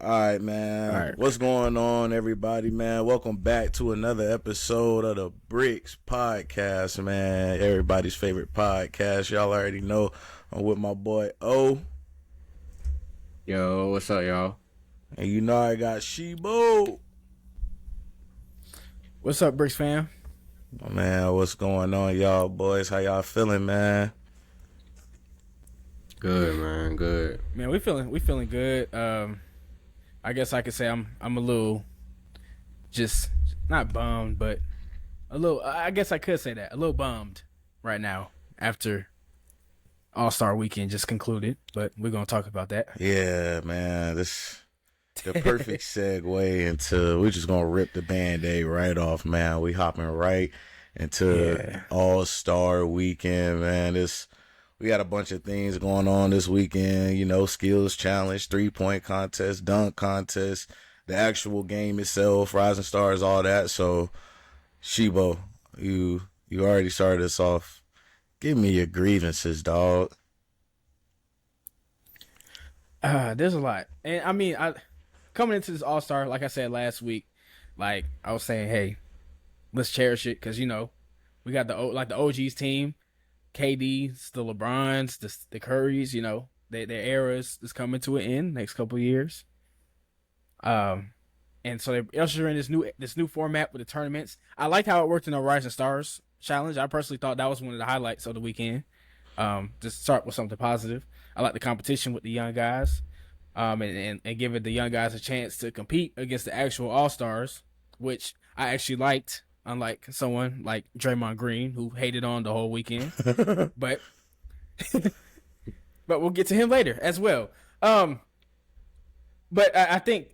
All right, man. All right. What's going on, everybody, man? Welcome back to another episode of the Brickz podcast, man. Everybody's favorite podcast. Y'all already know I'm with my boy O. Yo, what's up, y'all? And you know I got Shebo. What's up, Brickz fam? Man, what's going on, y'all boys? How y'all feeling, man? Good, man. Good. Man, we feeling good. I guess I could say I'm a little just not bummed, but a little. I guess I could say that a little bummed right now after All-Star Weekend just concluded. But we're gonna talk about that. Yeah, man. This the perfect segue into. We're just gonna rip the Band-Aid right off, man. We hopping right into All-Star Weekend, man. We got a bunch of things going on this weekend, you know, skills challenge, 3-point contest, dunk contest, the actual game itself, Rising Stars, all that. So, Shebo, you already started us off. Give me your grievances, dog. There's a lot, and I mean, coming into this All-Star, like I said last week, like I was saying, hey, let's cherish it because you know we got the OGs team. KD's, the LeBrons, the Currys, you know, their eras is coming to an end next couple of years. And so they usher in this new format with the tournaments. I liked how it worked in the Rising Stars challenge. I personally thought that was one of the highlights of the weekend. Just start with something positive. I like the competition with the young guys, and giving the young guys a chance to compete against the actual All-Stars, which I actually liked. Unlike someone like Draymond Green, who hated on the whole weekend, but we'll get to him later as well. But I think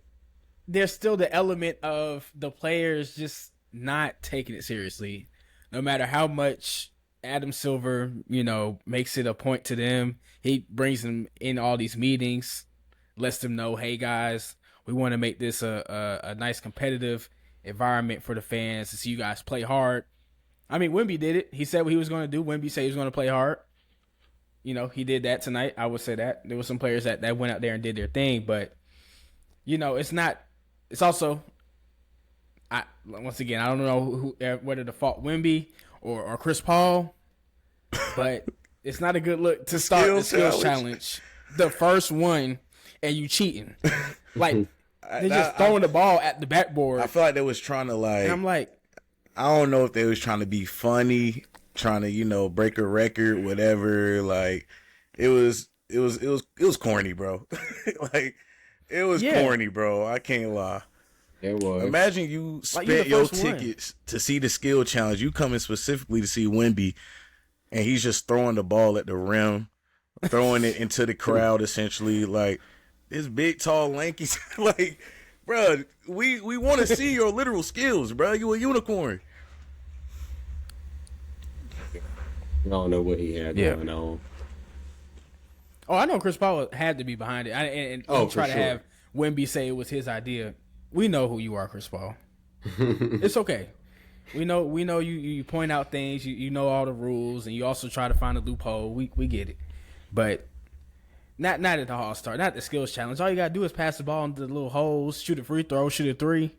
there's still the element of the players just not taking it seriously, no matter how much Adam Silver, you know, makes it a point to them. He brings them in all these meetings, lets them know, hey guys, we want to make this a nice competitive environment for the fans to see you guys play hard. I mean, Wemby did it. He said what he was going to do. Wemby said he was going to play hard. You know, he did that tonight. I would say that. There were some players that went out there and did their thing, but, you know, it's also, once again, I don't know whether to fault Wemby or Chris Paul, but it's not a good look to start the skills challenge, the first one, and you cheating. Like, they're just throwing the ball at the backboard. I feel like they was trying to and I'm like, I don't know if they was trying to be funny, trying to, you know, break a record, whatever. Like, it was corny, bro. Like, it was corny, bro. I can't lie. It was. Imagine you spent your tickets to see the skill challenge. You coming specifically to see Wemby, and he's just throwing the ball at the rim, throwing it into the crowd, essentially. Like, this big, tall, lanky, like, bro, we want to see your literal skills, bro. You a unicorn. I don't know what he had going on. Oh, I know Chris Paul had to be behind it. And he tried to have Wemby say it was his idea. We know who you are, Chris Paul. It's okay. We know you point out things, you know all the rules, and you also try to find a loophole. We get it. But not at the All-Star, not the skills challenge. All you gotta do is pass the ball into the little holes, shoot a free throw, shoot a three.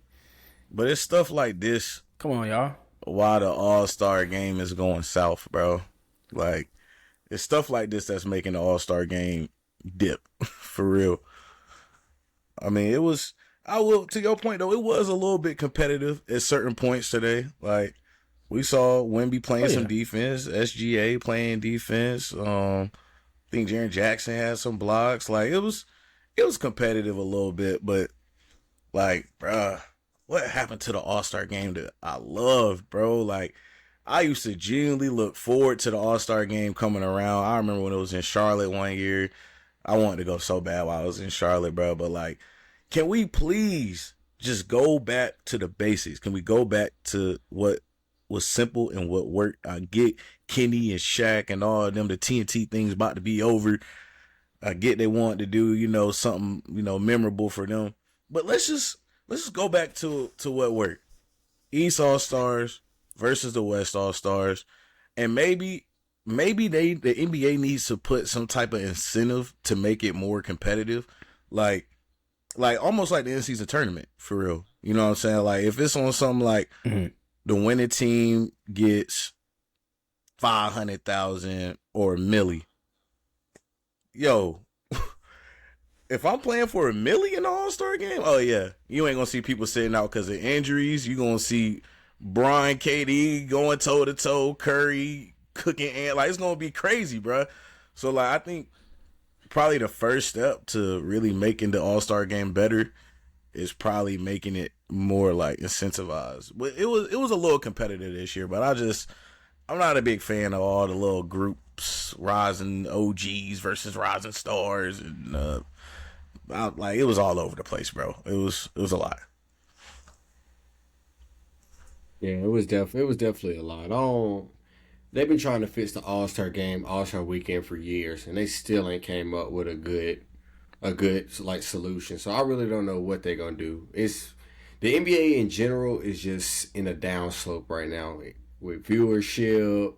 But it's stuff like this. Come on, y'all. Why the All-Star game is going south, bro. Like, it's stuff like this that's making the All-Star game dip. For real. I mean, to your point though, it was a little bit competitive at certain points today. Like, we saw Wemby playing some defense, SGA playing defense, I think Jaren Jackson had some blocks. Like, it was competitive a little bit, but like, bruh, what happened to the All-Star game that I loved, bro? Like, I used to genuinely look forward to the All-Star game coming around. I remember when it was in Charlotte one year. I wanted to go so bad while I was in Charlotte, bro. But like, can we please just go back to the basics? Can we go back to what was simple and what worked? I get Kenny and Shaq and all of them, the TNT things about to be over. I get they want to do, you know, something, you know, memorable for them. But let's just go back to what worked. East All-Stars versus the West All-Stars. And maybe the NBA needs to put some type of incentive to make it more competitive. Like, like almost like the in-season tournament for real. You know what I'm saying? Like if it's on something like the winning team gets 500,000 or a milli, yo, if I'm playing for a milli in the All-Star game, oh yeah, you ain't gonna see people sitting out because of injuries. You gonna see Brian, KD going toe to toe, Curry cooking, and like it's gonna be crazy, bro. So like I think probably the first step to really making the All-Star game better is probably making it more like incentivized. But it was a little competitive this year, but I'm not a big fan of all the little groups, rising OGs versus rising stars, and like it was all over the place, bro. It was a lot. Yeah, it was definitely a lot. They've been trying to fix the All-Star game, All-Star weekend for years, and they still ain't came up with a good like solution. So I really don't know what they're gonna do. It's the NBA in general is just in a downslope right now with viewership.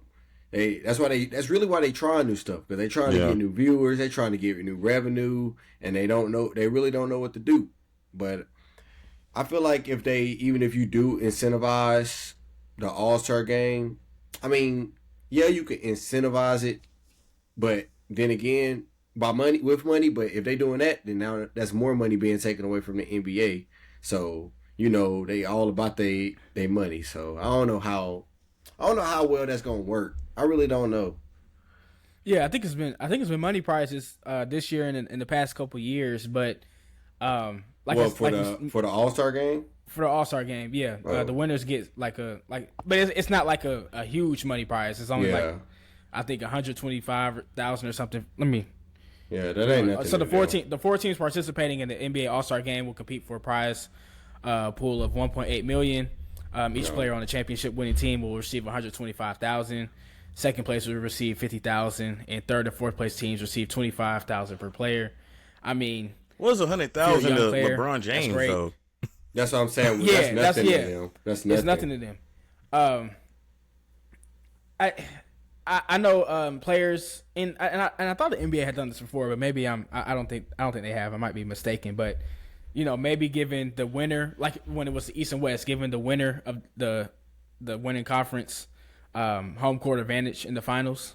That's really why they trying new stuff, because they trying to get new viewers, they trying to get new revenue, and they really don't know what to do. But I feel like if you do incentivize the All-Star game, I mean, yeah, you can incentivize it, but then again, with money. But if they doing that, then now that's more money being taken away from the NBA. So they all about they money. So I don't know how well that's gonna work. I really don't know. Yeah, I think it's been money prizes this year and in the past couple years, but for the All-Star game. For the All-Star game, yeah, the winners get but it's not like a huge money prize. It's only like I think 125,000 or something. Yeah, that ain't nothing. So the four teams participating in the NBA All-Star game will compete for a prize pool of 1.8 million. Each player on the championship winning team will receive 125,000. Second place will receive 50,000, and third and fourth place teams receive 25,000 per player. I mean, what was 100,000 to LeBron James though? That's what I'm saying. Yeah, that's nothing to them. That's nothing. It's nothing to them. I know players and I thought the NBA had done this before, but maybe I don't think they have. I might be mistaken, but maybe giving the winner, like when it was the East and West, giving the winner of the winning conference home court advantage in the finals.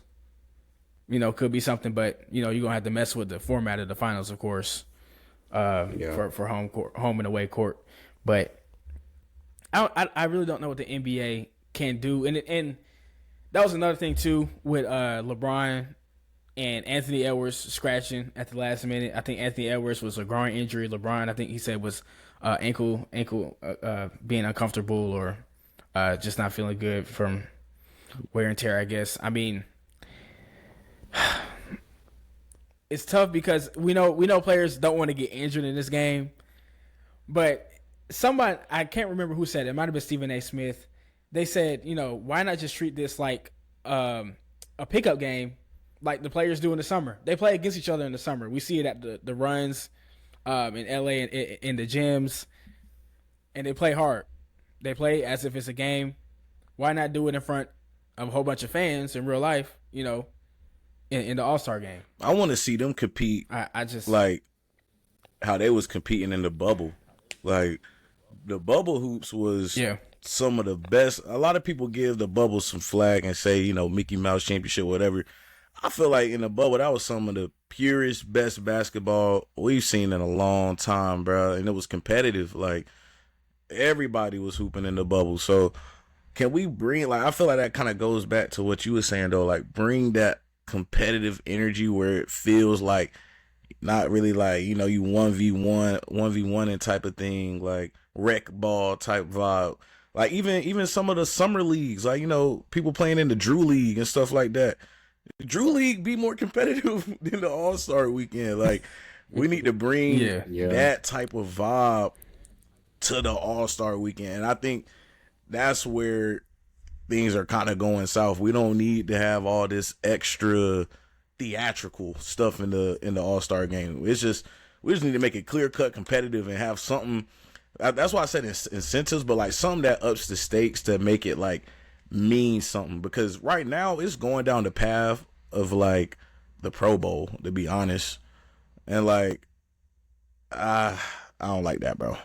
Could be something, but you're gonna have to mess with the format of the finals, of course. For home and away court. But I really don't know what the NBA can do, and that was another thing too with LeBron and Anthony Edwards scratching at the last minute. I think Anthony Edwards was a groin injury. LeBron, I think he said, was ankle being uncomfortable or just not feeling good from wear and tear, I guess. I mean, it's tough because we know players don't want to get injured in this game, but somebody, I can't remember who said it. It might have been Stephen A. Smith. They said, why not just treat this like a pickup game, like the players do in the summer? They play against each other in the summer. We see it at the runs in LA and in the gyms, and they play hard. They play as if it's a game. Why not do it in front of a whole bunch of fans in real life? In the All-Star game. I want to see them compete. I just like how they was competing in the bubble. Like the bubble hoops was some of the best. A lot of people give the bubble some flag and say, Mickey Mouse Championship, whatever. I feel like in the bubble, that was some of the purest, best basketball we've seen in a long time, bro. And it was competitive. Like everybody was hooping in the bubble. So can we bring, I feel like that kind of goes back to what you were saying though, like bring that competitive energy where it feels like not really like you 1v1 and type of thing, like rec ball type vibe, like even some of the summer leagues, like people playing in the Drew League and stuff like that. The Drew League be more competitive than the All-Star weekend. Like we need to bring that type of vibe to the All-Star weekend, and I think that's where things are kind of going south. We don't need to have all this extra theatrical stuff in the All-Star game. We just need to make it clear-cut competitive and have something. That's why I said incentives, but like something that ups the stakes to make it like mean something. Because right now it's going down the path of like the Pro Bowl, to be honest. And like, I I don't like that, bro.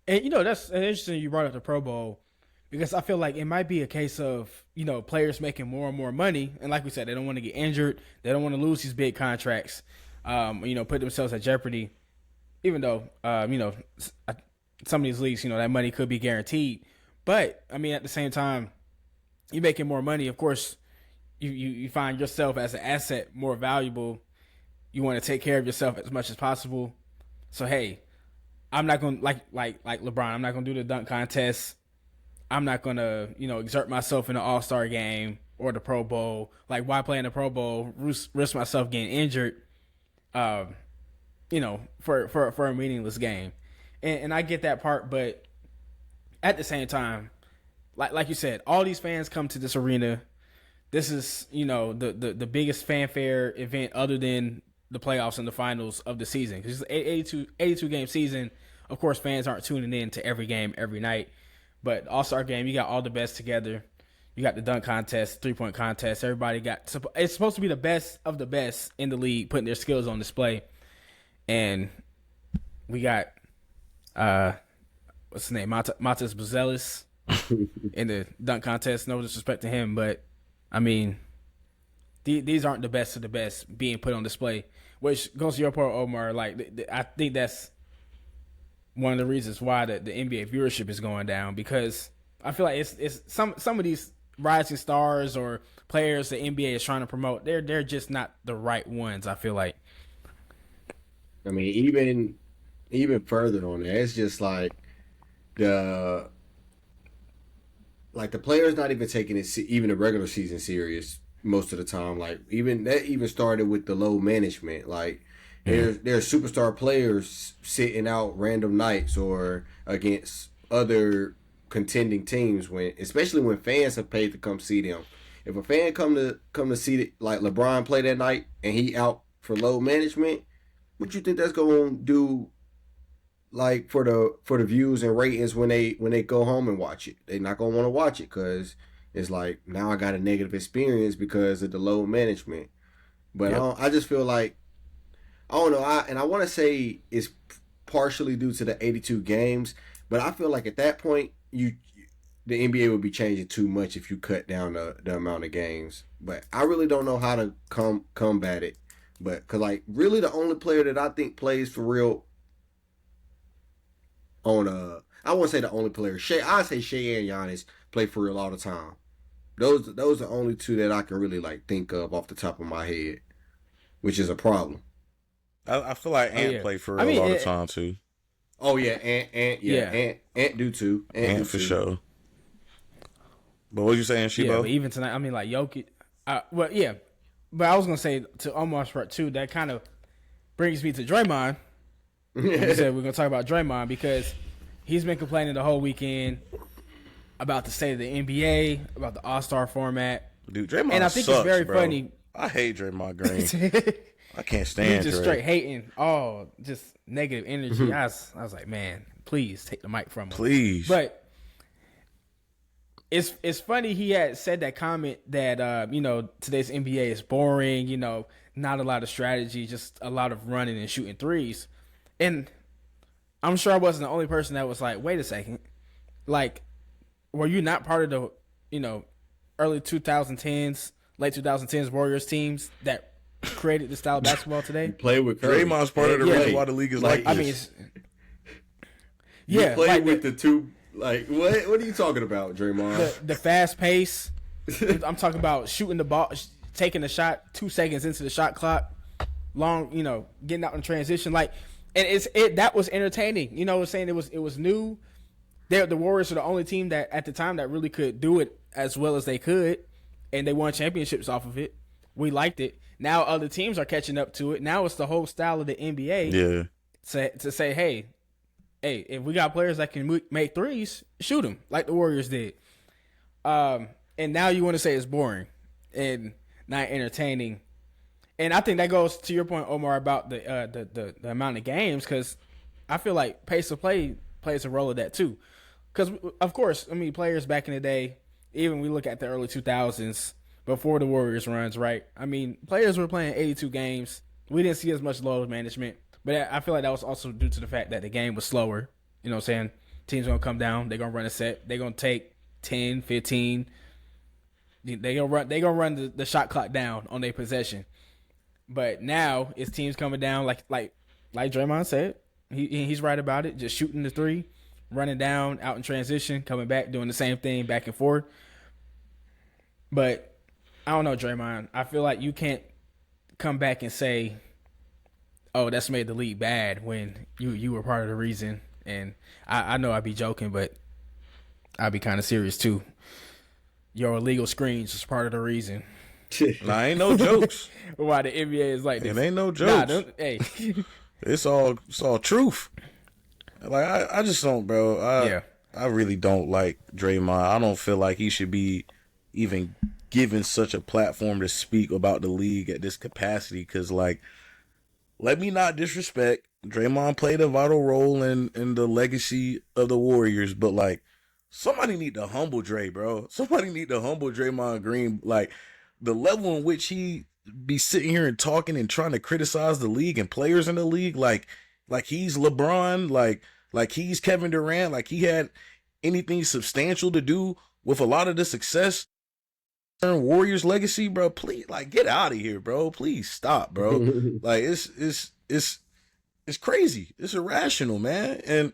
And that's interesting you brought up the Pro Bowl because I feel like it might be a case of players making more and more money, and like we said, they don't want to get injured, they don't want to lose these big contracts, put themselves at jeopardy. Even though some of these leagues, that money could be guaranteed, but I mean at the same time, you're making more money. Of course, you find yourself as an asset more valuable. You want to take care of yourself as much as possible. So hey, I'm not gonna like LeBron. I'm not gonna do the dunk contest. I'm not gonna exert myself in the All-Star game or the Pro Bowl. Like why play in the Pro Bowl? Risk myself getting injured. For a meaningless game, and I get that part, but at the same time, like you said, all these fans come to this arena. This is the biggest fanfare event other than the playoffs and the finals of the season. Because it's an 82 game season. Of course, fans aren't tuning in to every game every night, but All-Star game, you got all the best together. You got the dunk contest, 3-point contest. Everybody it's supposed to be the best of the best in the league, putting their skills on display. And we got what's his name, Matas Buzelis in the dunk contest. No disrespect to him, but I mean, these aren't the best of the best being put on display. Which goes to your point, Omar. Like I think that's one of the reasons why the NBA viewership is going down, because I feel like it's some of these rising stars or players the NBA is trying to promote. They're just not the right ones. I feel like. I mean, even further on that, it's just like the players not even taking it even the regular season serious most of the time. Like even started with the low management. Like there's superstar players sitting out random nights or against other contending teams especially when fans have paid to come see them. If a fan come to see like LeBron play that night and he out for low management, what you think that's gonna do? Like for the views and ratings when they go home and watch it, they're not gonna want to watch it because it's like now I got a negative experience because of the low management. But yep. I just feel like I don't know. I want to say it's partially due to the 82 games, but I feel like at that point the NBA would be changing too much if you cut down the amount of games. But I really don't know how to combat it. But because like really the only player that I think plays for real I won't say the only player. I say Shea and Giannis play for real all the time. Those are the only two that I can really like think of off the top of my head, which is a problem. I feel like Ant play for real all the time too. Oh yeah, Ant do too. Ant for sure. But what you saying, Shibo? Yeah, but even tonight, I mean, like Jokic. But I was gonna say to Omar's part too. That kind of brings me to Draymond. We said we're gonna talk about Draymond because he's been complaining the whole weekend about the state of the NBA, about the All-Star format. Dude, Draymond and I think sucks, it's very bro. funny. I hate Draymond Green. I can't stand He's just Dray. straight hating. Oh, just negative energy. I was like, man, please take the mic from him. Please. But it's funny he had said that comment that today's NBA is boring, not a lot of strategy, just a lot of running and shooting threes. And I'm sure I wasn't the only person that was like, wait a second. Like, were you not part of the, early 2010s, late 2010s Warriors teams that created the style of basketball today? You play with Curry. Draymond's part of the reason why the league is like this. You play with the two. Like, what are you talking about, Draymond? The fast pace. I'm talking about shooting the ball, taking the shot 2 seconds into the shot clock, long, getting out in transition. Like, and that was entertaining. Saying it was new. The Warriors were the only team that at the time that really could do it as well as they could, and they won championships off of it. We liked it. Now other teams are catching up to it. Now it's the whole style of the NBA. Yeah. To say, hey, if we got players that can make threes, shoot them like the Warriors did. And now you want to say it's boring and not entertaining. And I think that goes to your point, Omar, about the amount of games, because I feel like pace of play plays a role of that too. Because, of course, I mean, players back in the day, even we look at the early 2000s, before the Warriors runs, right? I mean, players were playing 82 games We didn't see as much load management, but I feel like that was also due to the fact that the game was slower. You know what I'm saying? Teams gonna come down. They're gonna run a set. They're gonna take 10, 15. They gonna run the shot clock down on their possession. But now it's teams coming down like Draymond said. He's right about it. Just shooting the three, running down, out in transition, coming back, doing the same thing back and forth. But I don't know, Draymond. I feel like you can't come back and say, "Oh, that's made the league bad," when you were part of the reason. And I know I'd be joking, but I'd be kind of serious too. Your illegal screens is part of the reason. Nah, ain't no jokes. Why the NBA is like this? It ain't no jokes. Nah, hey, it's all truth. Like I just don't, bro. I really don't like Draymond. I don't feel like he should be even given such a platform to speak about the league at this capacity. Because, like, let me not disrespect. Draymond played a vital role in the legacy of the Warriors, but like, somebody need to humble Dre, bro. Somebody need to humble Draymond Green. Like, the level in which he be sitting here and talking and trying to criticize the league and players in the league, like he's LeBron, like he's Kevin Durant, like he had anything substantial to do with a lot of the success in Warriors legacy, bro. Please, like, get out of here, bro. Please stop, bro. Like, it's crazy. It's irrational, man. And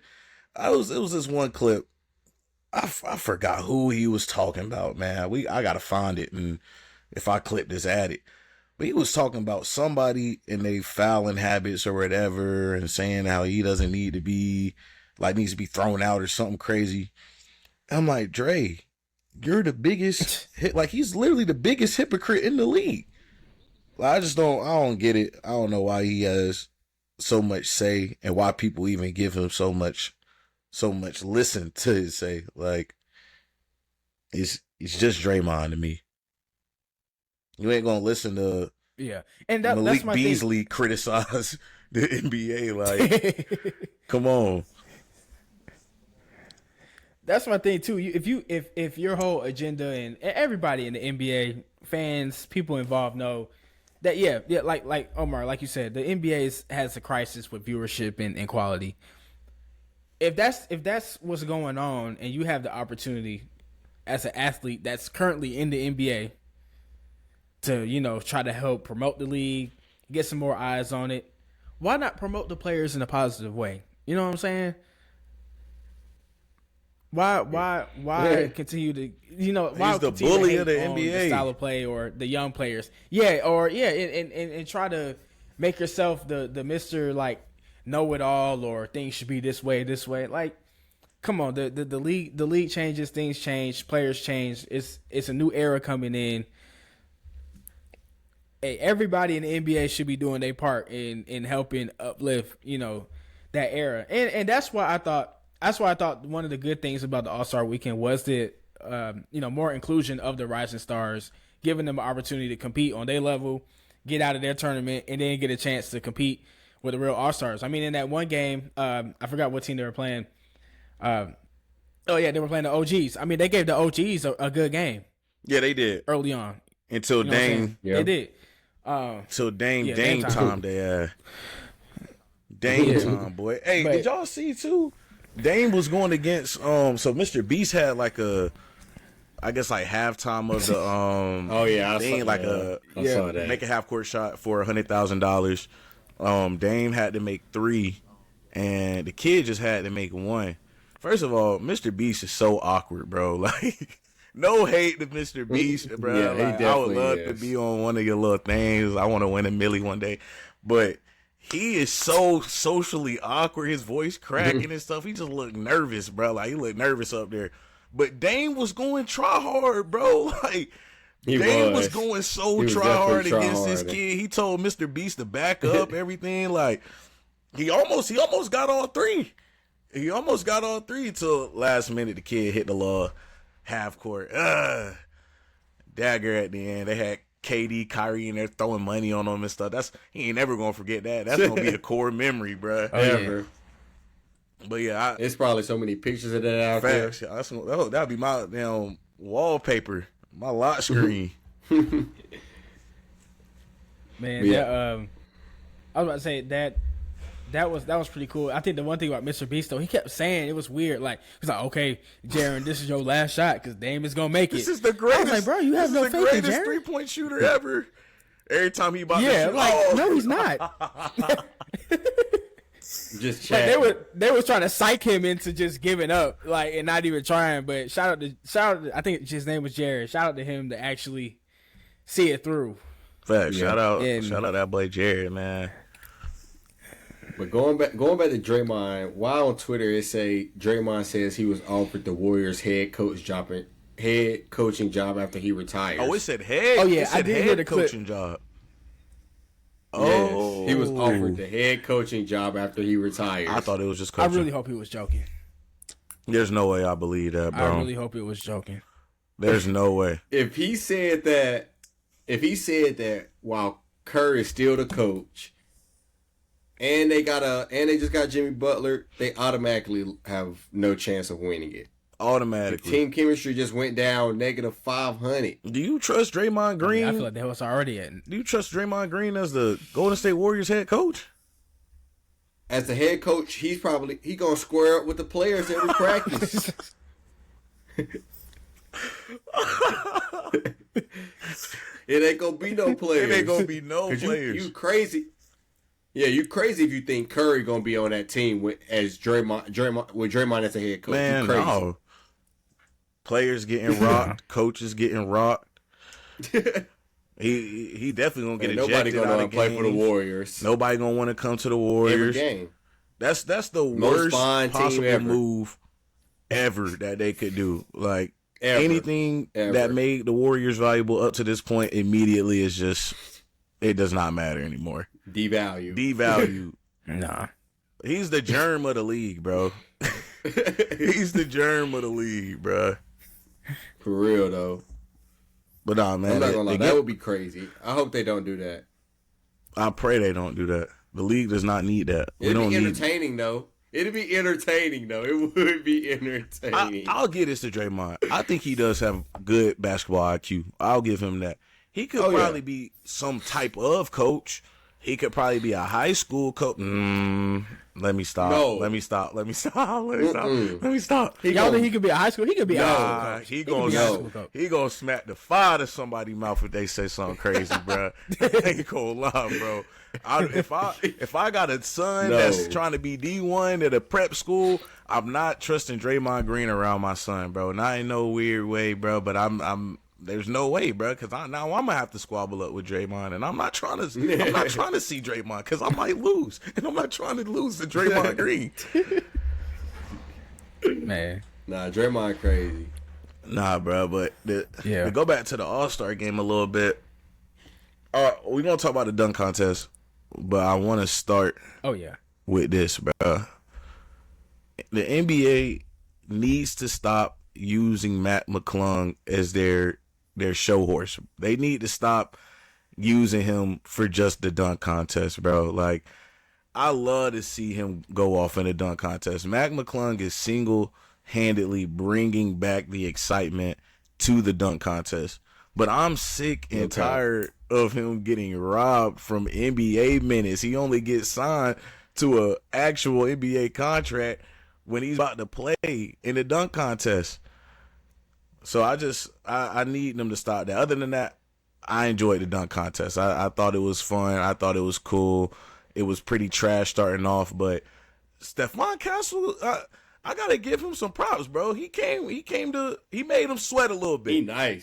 it was this one clip. I forgot who he was talking about, man. I gotta find it, and if I clip this, add it. But he was talking about somebody and they fouling habits or whatever, and saying how he doesn't need to be, like, needs to be thrown out or something crazy. I'm like, Dre, you're the biggest like, he's literally the biggest hypocrite in the league. Like, I don't get it. I don't know why he has so much say and why people even give him so much listen to his say. Like, it's just Draymond to me. You ain't gonna listen to and Malik that's my Beasley thing. criticize the NBA. Like, come on. That's my thing too. If your whole agenda, and everybody in the NBA, fans, people involved, know that like Omar, like you said, the NBA has a crisis with viewership and quality. If that's what's going on, and you have the opportunity as an athlete that's currently in the NBA to, try to help promote the league, get some more eyes on it, why not promote the players in a positive way? You know what I'm saying? Why continue to, why He's the continue to bully hate of the on NBA. the style of play or the young players? And try to make yourself the Mr. like know-it-all, or things should be this way. Like, come on, the league changes, things change, players change. It's a new era coming in. Hey, everybody in the NBA should be doing their part in helping uplift, that era. And that's why I thought one of the good things about the All-Star weekend was the more inclusion of the rising stars, giving them an opportunity to compete on their level, get out of their tournament, and then get a chance to compete with the real All-Stars. I mean, in that one game, I forgot what team they were playing. They were playing the OGs. I mean, they gave the OGs a good game. Yeah, they did. Early on. Until Dame. They did. Till Dame time they Dame time, boy. Hey, did y'all see too? Dame was going against so Mr. Beast had like I guess like halftime of the I saw that. Make a half court shot for $100,000. Dame had to make 3, and the kid just had to make 1. First of all, Mr. Beast is so awkward, bro. Like, no hate to Mr. Beast, bro. Yeah, he like, I would love is. to be on one of your little things. I want to win a milli one day, but he is so socially awkward. His voice cracking and stuff. He just looked nervous, bro. Like, he looked nervous up there. But Dame was going try hard, bro. Like, Dame was going so try hard against this kid. He told Mr. Beast to back up everything. Like, he almost got all 3. He almost got all 3 till last minute. The kid hit the law half court. Dagger at the end. They had KD, Kyrie in there throwing money on him and stuff. He ain't never gonna forget that. That's gonna be a core memory, bro. Ever. But yeah, it's probably so many pictures of that out facts, there. That'd be my damn wallpaper, my lock screen. Man, I was about to say that was pretty cool. I think the one thing about Mr. Beast though, he kept saying it was weird. Like he's like, okay, Jaren, this is your last shot because Dame is gonna make it. This is the greatest. I was like, bro, you have no faith in Jaren. Greatest 3-point shooter ever. Every time he about to shoot, no, he's not. Just chat. Like they were trying to psych him into just giving up, like, and not even trying. But shout out to I think his name was Jared. Shout out to him to actually see it through. Fact. Shout out that boy Jared, man. But going back to Draymond, why on Twitter it say Draymond says he was offered the Warriors head coaching job after he retired. Oh, it said head. Oh yeah, it said I did head hear the coaching clip. job. Yes, he was offered the head coaching job after he retired. I thought it was just coaching. I really hope he was joking. There's no way I believe that, bro. I really hope it was joking. There's no way. If he said that while Kerr is still the coach, and they just got Jimmy Butler, they automatically have no chance of winning it. Automatically. The team chemistry just went down -500. Do you trust Draymond Green? I feel like that was already at. Do you trust Draymond Green as the Golden State Warriors head coach? As the head coach, he gonna square up with the players every practice. It ain't gonna be no players. It ain't gonna be no players. You crazy. Yeah, you crazy if you think Curry gonna be on that team with Draymond as a head coach. Man, you crazy. no. Players getting rocked, coaches getting rocked. He definitely gonna get ejected nobody gonna out of play games. for the Warriors. Nobody gonna want to come to the Warriors. Every game. That's the worst possible ever. move ever that they could do. Like Ever. anything that made the Warriors valuable up to this point immediately is just it does not matter anymore. Devalue. Nah. He's the germ of the league, bro. He's the germ of the league, bro. For real though. But nah, man. I'm not gonna lie, that would be crazy. I hope they don't do that. I pray they don't do that. The league does not need that. It'd be entertaining though. It would be entertaining. I'll give this to Draymond. I think he does have good basketball IQ. I'll give him that. He could probably be some type of coach. He could probably be a high school coach. Let me stop. No. Let me stop. Y'all Gonna- think he could be a high school? He could be a high school coach. He could be a high school coach. gonna smack the fire out of somebody's mouth if they say something crazy, bro. I ain't gonna lie, bro. If I got a son that's trying to be D1 at a prep school, I'm not trusting Draymond Green around my son, bro. Not in no weird way, bro. But I'm there's no way, bro, because now I'm gonna have to squabble up with Draymond, and I'm not trying to see Draymond because I might lose, and I'm not trying to lose to Draymond Green. Man, Nah, Draymond crazy. Nah, bro, but to go back to the All-Star game a little bit, we're gonna talk about the dunk contest, but I want to start. Oh yeah, with this, bro. The NBA needs to stop using Matt McClung as their show horse. They need to stop using him for just the dunk contest, bro. Like, I love to see him go off in a dunk contest. Matt McClung is single-handedly bringing back the excitement to the dunk contest. But I'm sick and tired of him getting robbed from NBA minutes. He only gets signed to an actual NBA contract when he's about to play in the dunk contest. So I need them to stop that. Other than that, I enjoyed the dunk contest. I thought it was fun. I thought it was cool. It was pretty trash starting off, but Stephon Castle, I gotta give him some props, bro. He made him sweat a little bit.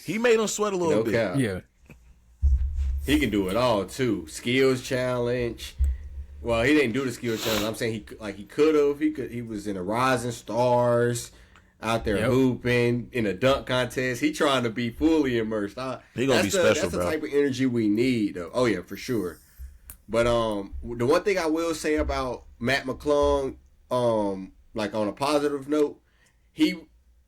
He made him sweat a little bit. Cap. yeah. He can do it all too. Skills challenge. Well, he didn't do the skills challenge. I'm saying he could have. He was in the Rising Stars, out there hooping in a dunk contest. He trying to be fully immersed. He gonna be special, that's bro. the type of energy we need, though. Oh yeah, for sure. But the one thing I will say about Matt McClung, like on a positive note,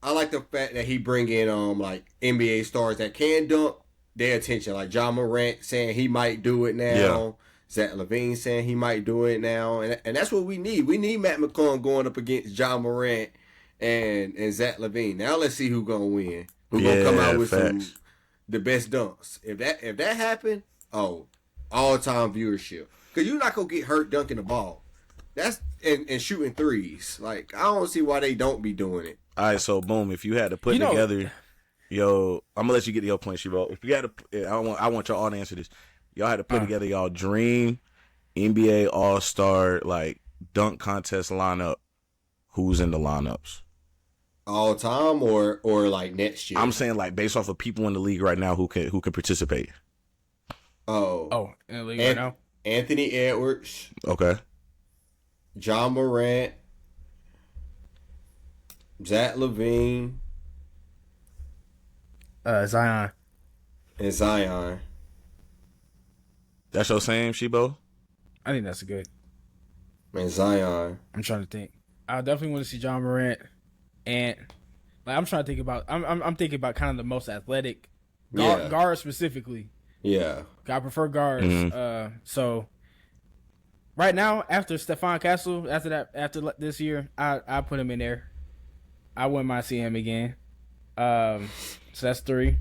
I like the fact that he bring in like NBA stars that can dunk their attention, like John Morant saying he might do it now. Yeah. Zach LaVine saying he might do it now, and that's what we need. We need Matt McClung going up against John Morant and Zach LaVine. Now let's see who's gonna win. Who's gonna come out with the best dunks? If that happened, all-time viewership. Because you're not going to get hurt dunking the ball. That's and shooting threes. Like, I don't see why they don't be doing it. All right, so boom. If you had to put together, I'm gonna let you get your point, Shivo. If you had to, I want y'all all to answer this. Y'all had to put together y'all dream NBA All Star like dunk contest lineup. Who's in the lineups? All time or like next year? I'm saying like based off of people in the league right now who can participate. Oh, in the league right now. Anthony Edwards. Okay. John Morant. Zach LaVine. Zion. And Zion. That's your same, Shibo? I think that's good. And Zion. I'm trying to think. I definitely want to see John Morant, and like I'm trying to think about. I'm thinking about kind of the most athletic guards specifically. Yeah, I prefer guards. So right now, after Stephon Castle, after this year, I put him in there. I wouldn't mind seeing him again. So that's 3.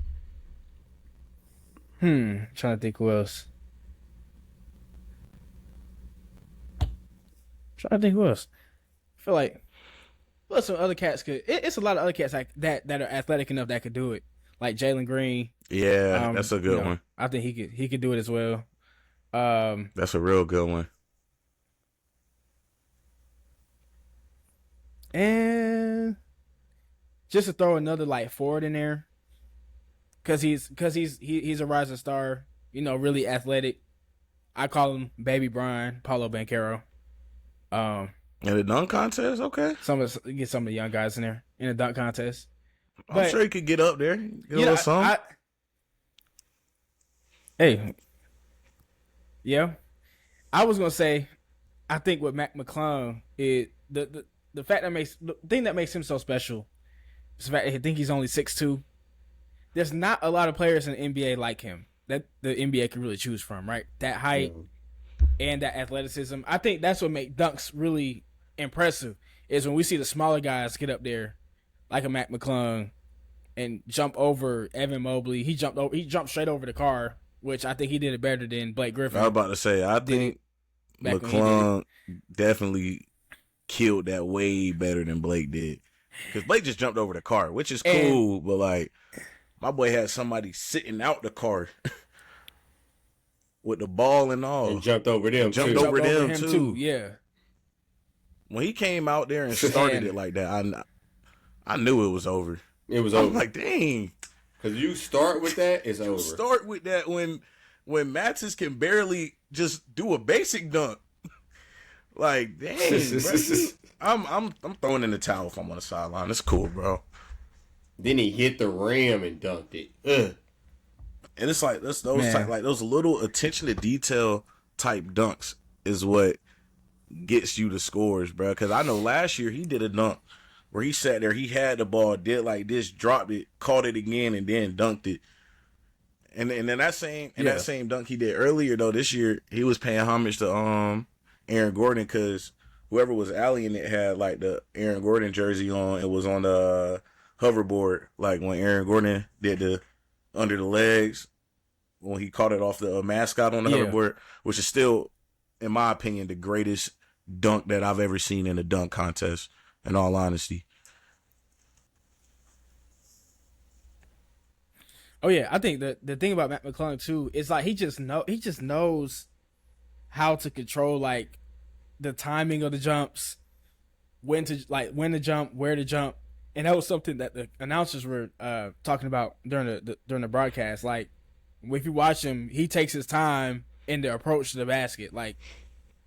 Trying to think who else. I feel like some other cats could. It's a lot of other cats like that are athletic enough that could do it, like Jalen Green. Yeah, that's a good one. I think he could do it as well. That's a real good one. And just to throw another like forward in there, because he's a rising star. Really athletic. I call him Baby Brian, Paulo Banchero. In the dunk contest, okay. Get some of the young guys in there in the dunk contest. I'm sure he could get up there. Get a little something. Yeah. I was gonna say, I think with Mac McClung is the thing that makes him so special is the fact that I think he's only 6'2". There's not a lot of players in the NBA like him that the NBA can really choose from, right? That height. And that athleticism. I think that's what makes dunks really impressive is when we see the smaller guys get up there like a Mac McClung and jump over Evan Mobley. He jumped straight over the car, which I think he did it better than Blake Griffin. I was about to say, I think McClung definitely killed that way better than Blake did. Because Blake just jumped over the car, which is cool, but like my boy had somebody sitting out the car with the ball and all. And jumped over them too. Yeah. When he came out there and started it like that, I knew it was over. It was over. I'm like, dang. Because you start with that, it's over. Start with that when Mattis can barely just do a basic dunk. Like, dang, bro. I'm throwing in the towel if I'm on the sideline. It's cool, bro. Then he hit the rim and dunked it. And it's like those little attention to detail type dunks is what gets you the scores, bro. Because I know last year he did a dunk where he sat there, he had the ball, did like this, dropped it, caught it again, and then dunked it. And then that same dunk he did earlier though this year, he was paying homage to Aaron Gordon because whoever was alleying it had like the Aaron Gordon jersey on. It was on the hoverboard, like when Aaron Gordon did the under the legs when he caught it off the mascot on the hoverboard, which is still, in my opinion, the greatest dunk that I've ever seen in a dunk contest, in all honesty. Oh yeah, I think the thing about Matt McClung too is like he just knows how to control like the timing of the jumps, when to jump, where to jump. And that was something that the announcers were talking about during the broadcast. Like, if you watch him, he takes his time in the approach to the basket. Like,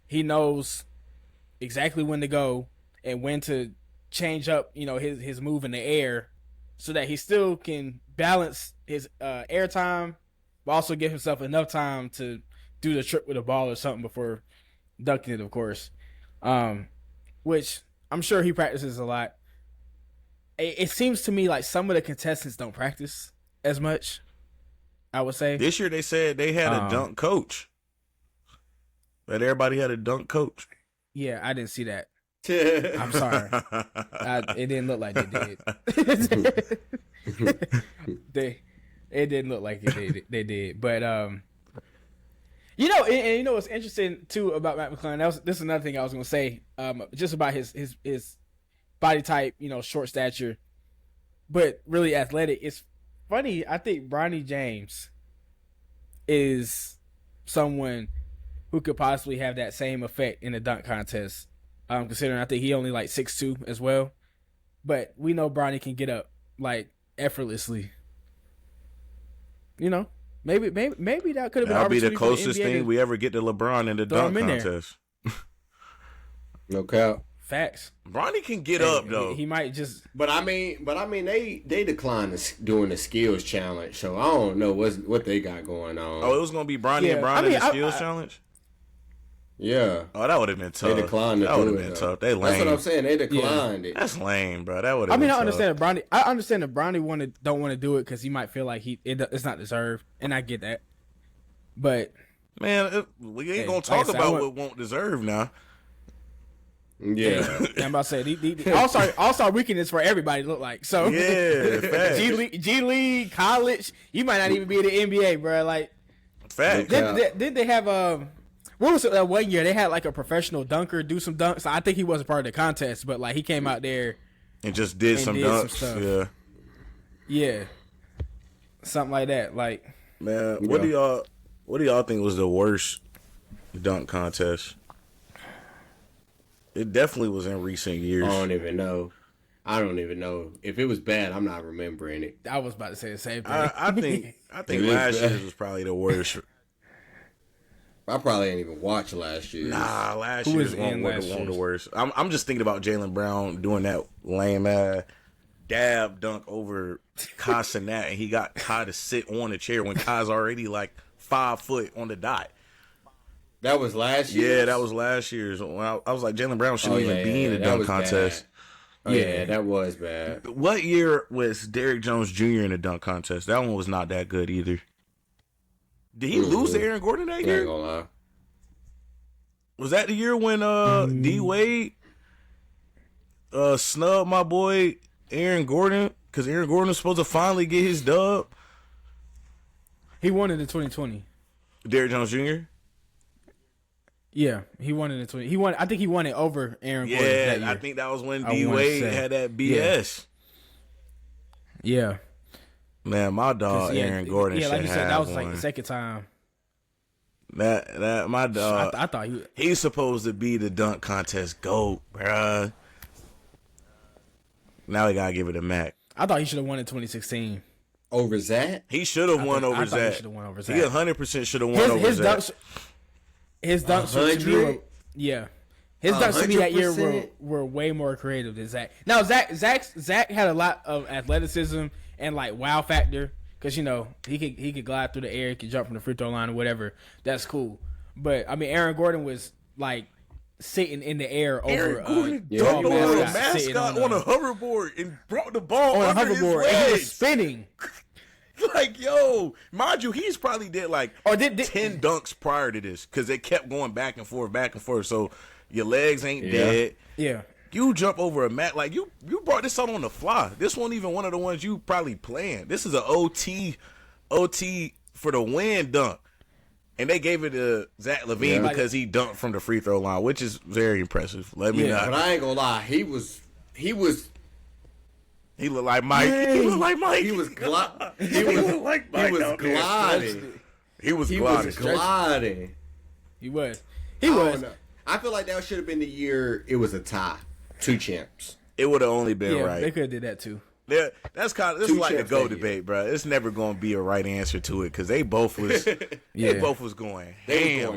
he knows exactly when to go and when to change up, his move in the air, so that he still can balance his air time, but also give himself enough time to do the trick with the ball or something before dunking it, of course. Which I'm sure he practices a lot. It seems to me like some of the contestants don't practice as much, I would say. This year they said they had a dunk coach. That everybody had a dunk coach. Yeah, I didn't see that. I'm sorry. It didn't look like they did. It didn't look like they did. But And you know what's interesting too about Matt McClung? This is another thing I was gonna say. Just about his body type, short stature, but really athletic. It's funny. I think Bronny James is someone who could possibly have that same effect in the dunk contest. Considering I think he only like 6'2" as well, but we know Bronny can get up like effortlessly. Maybe that could have been. That'll be the closest thing we ever get to LeBron in the dunk contest. No cap. Facts. Bronny can get up though. He might just. But I mean, they declined doing the skills challenge, so I don't know what they got going on. Oh, it was gonna be Bronny and Bron in the skills challenge. Yeah. Oh, that would have been tough. They declined that would have been tough. They lame. That's what I'm saying. They declined it. That's lame, bro. That would have. I understand that Bronny. I understand that Bronny don't want to do it because he might feel like it's not deserved, and I get that. But man, we ain't gonna talk about what won't deserve now. Yeah, I'm about to say the All-Star Weekend is for everybody. Look like so. Yeah, G League, college. You might not even be in the NBA, bro. Like, fact. Did they have what was it that 1 year they had like a professional dunker do some dunks? I think he wasn't part of the contest, but like he came out there and just did some dunks. Stuff. Yeah, something like that. Like, man, what do y'all think was the worst dunk contest? It definitely was in recent years. I don't even know. If it was bad, I'm not remembering it. I was about to say the same thing. I think last year's was probably the worst. I probably ain't even watched last year. Nah, last year's one of the worst. I'm just thinking about Jaylen Brown doing that lame ass dab dunk over Kai Cenat, and he got Kai to sit on the chair when Kai's already like 5 foot on the dot. That was last year? Yeah, that was last year's. When I was like, Jaylen Brown shouldn't even be in the dunk contest. Yeah, that was bad. What year was Derrick Jones Jr. in the dunk contest? That one was not that good either. Did he lose to Aaron Gordon that year? I ain't gonna lie. Was that the year when D Wade snubbed my boy Aaron Gordon? Because Aaron Gordon was supposed to finally get his dub. He won it in 2020. Derrick Jones Jr.? Yeah, he won it in 20. I think he won it over Aaron Gordon that year. I think that was when D Wade had that BS. Yeah. Man, my dog Aaron Gordon. Yeah, like you said, that was like one. the second time. That my dog. I thought he's supposed to be the dunk contest GOAT, bruh. Now we gotta give it to Mac. I thought he should have won in 2016 over Zach. He should have won over Zach. He should have won over Zach. He 100% should have won over Zach. His dunks to me that year were way more creative than Zach. Now Zach had a lot of athleticism and like wow factor because he could glide through the air, he could jump from the free throw line or whatever. That's cool. But I mean, Aaron Gordon was like sitting in the air over a mascot on a hoverboard and brought the ball on under a hoverboard his legs. And he was spinning. Like, yo, mind you, he's probably did like 10 dunks prior to this because they kept going back and forth. So your legs ain't dead. Yeah. You jump over a mat. Like, you brought this out on the fly. This wasn't even one of the ones you probably planned. This is an OT for the win dunk. And they gave it to Zach LaVine because he dunked from the free throw line, which is very impressive. Let me not. But I ain't gonna lie. He looked like Mike. He looked like Mike. He was gliding. He was gliding. He was. I feel like that should have been the year it was a tie. 2 champs. It would have only been right. They could have did that too. Yeah, that's like the GOAT debate, bro. It's never going to be a right answer to it because they both was going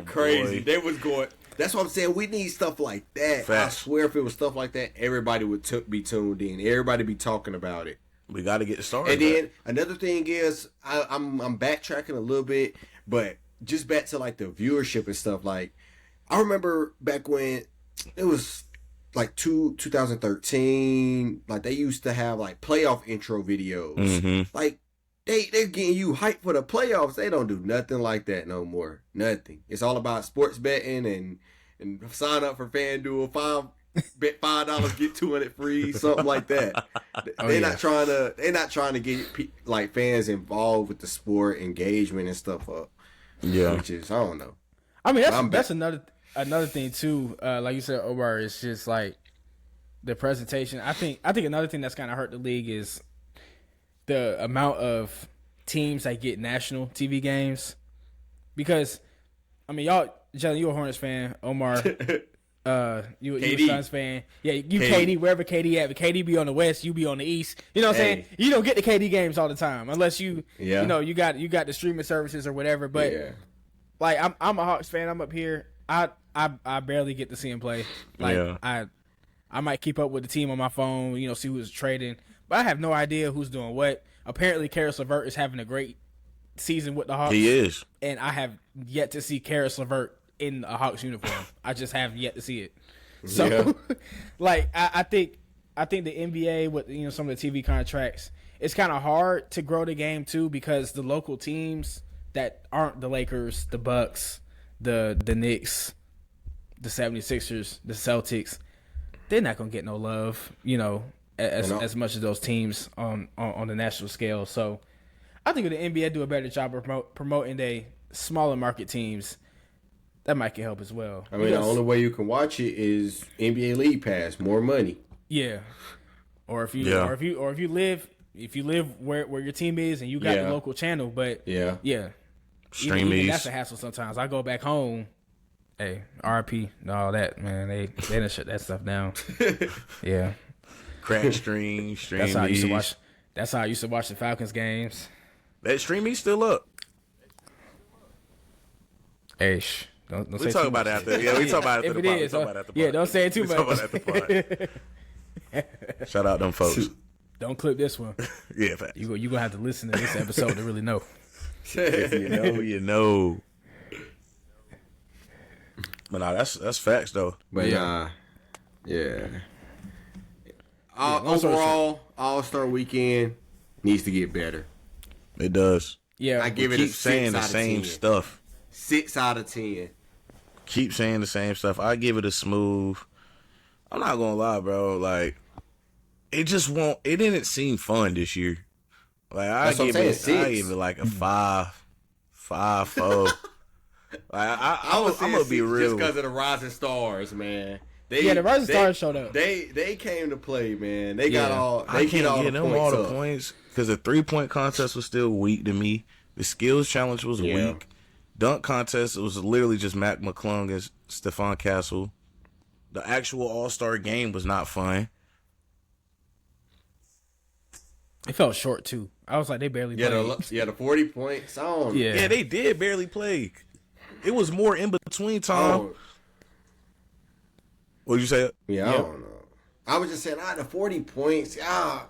crazy. Boy. They was going. That's what I'm saying. We need stuff like that. Facts. I swear, if it was stuff like that, everybody would be tuned in. Everybody be talking about it. We got to get started. And then another thing is, I'm backtracking a little bit, but just back to like the viewership and stuff. Like, I remember back when it was like 2013. Like they used to have like playoff intro videos. Mm-hmm. Like they're getting you hyped for the playoffs. They don't do nothing like that no more. Nothing. It's all about sports betting and sign up for FanDuel. Bet $5 get 200 free, something like that. They're not trying to get like fans involved with the sport engagement and stuff up. Yeah, which is I don't know. I mean, that's another thing too. Like you said, Omar, it's just like the presentation. I think another thing that's kind of hurt the league is the amount of teams that get national TV games. Because, I mean, y'all, Jalen, you a Hornets fan, Omar. You a Suns fan. Yeah, you KD, wherever KD at. But KD be on the West, you be on the East. You know what I'm saying? You don't get the KD games all the time unless you you got the streaming services or whatever. But like I'm a Hawks fan. I'm up here. I barely get to see him play. Like I might keep up with the team on my phone, see who's trading, but I have no idea who's doing what. Apparently, Karis LeVert is having a great season with the Hawks. He is, and I have yet to see Karis LeVert in a Hawks uniform. I just have yet to see it. So, like, I think the NBA with some of the TV contracts, it's kind of hard to grow the game too because the local teams that aren't the Lakers, the Bucks, the Knicks, the 76ers, the Celtics, they're not gonna get no love, as much as those teams on the national scale. So, I think if the NBA do a better job of promoting their smaller market teams, that might can help as well. I mean, the only way you can watch it is NBA League Pass, more money. Yeah, or if you live where your team is and you got the local channel, but even that's a hassle sometimes. I go back home, hey, RP and all that, man. They done shut that stuff down. Yeah, crack stream. That's how I used to watch. That's how I used to watch the Falcons games. That streaming's still up. Hey, don't we talk about that after. Yeah, we talk about it after the pod. We talk about it after the pod. Yeah, don't say it too much. Talk about it after the pod. Shout out them folks. Don't clip this one. Yeah, facts. You gonna have to listen to this episode to really know. If you know. But nah, that's facts though. But overall, All-Star Weekend needs to get better. It does. Yeah, I give it a 6 saying the out of same 10. stuff. 6 out of 10. Keep saying the same stuff. I give it a smooth. I'm not gonna lie, bro. Like, it didn't seem fun this year. Like, I give it like a 5, 4. Like, I'm gonna be real. Just because of the Rising Stars, man. The Rising Stars showed up. They came to play, man. They got all. They I can't get them all the up. points because the 3-point contest was still weak to me. The skills challenge was weak. Dunk contest, it was literally just Mac McClung and Stephon Castle. The actual All-Star game was not fun. It felt short too. I was like, they barely played. The 40 points. Yeah, they did barely play. It was more in between time. What did you say? Yeah, I don't know. I was just saying, the 40 points. I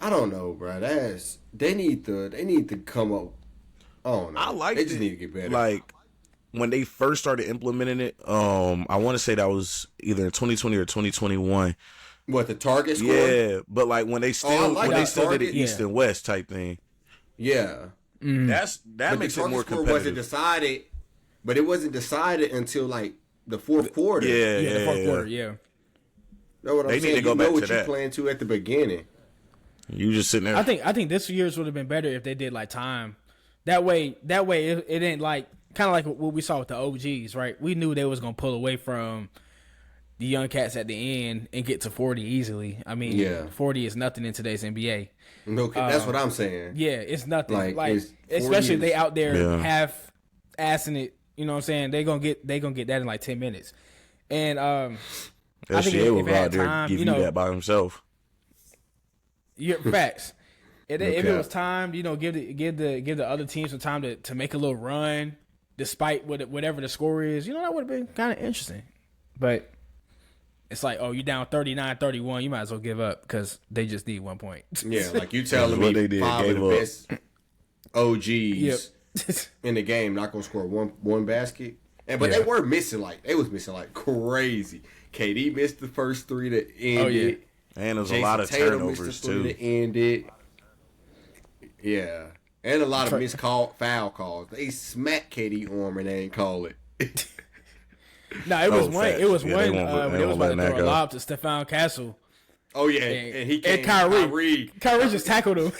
don't know, bro. They need to come up. I don't know. I like. They just need to get better. Like when they first started implementing it. I want to say that was either in 2020 or 2021. What, the target score? Yeah, but like when they still did it East and West type thing. Yeah, that makes it more competitive. Wasn't decided, but it wasn't decided until like the fourth quarter. The fourth quarter. Yeah. Know what I'm saying? Need to go back what to that. You playing to at the beginning. You just sitting there. I think this year's would have been better if they did like time. That way it didn't like kind of like what we saw with the OGs, right? We knew they was gonna pull away from the young cats at the end and get to 40 easily. I mean, 40 is nothing in today's NBA. No, that's what I'm saying. Yeah, it's nothing. Like especially if they out there half assing it. You know what I'm saying? They gonna get that in like 10 minutes. And I think if it had time, give you that by himself. Yeah, facts. If it was time, give the other team some time to make a little run, despite whatever the score is. That would have been kind of interesting. But it's like, oh, you down 39-31, you might as well give up because they just need 1 point. Yeah, like you telling me they did, 5 of the best OGs Yep. in the game not gonna score one basket. But they were missing like crazy. KD missed the first 3 to end it. And there's a Jason lot of Tatum turnovers missed the too. 3 to end it. Yeah. And a lot of missed foul calls. They smacked KD arm and they didn't call it. No, it was one. facts. It was Yeah, one they won't when they was about to let that throw a go. lob to Stephon Castle. Oh yeah, and he came. And Kyrie just tackled him.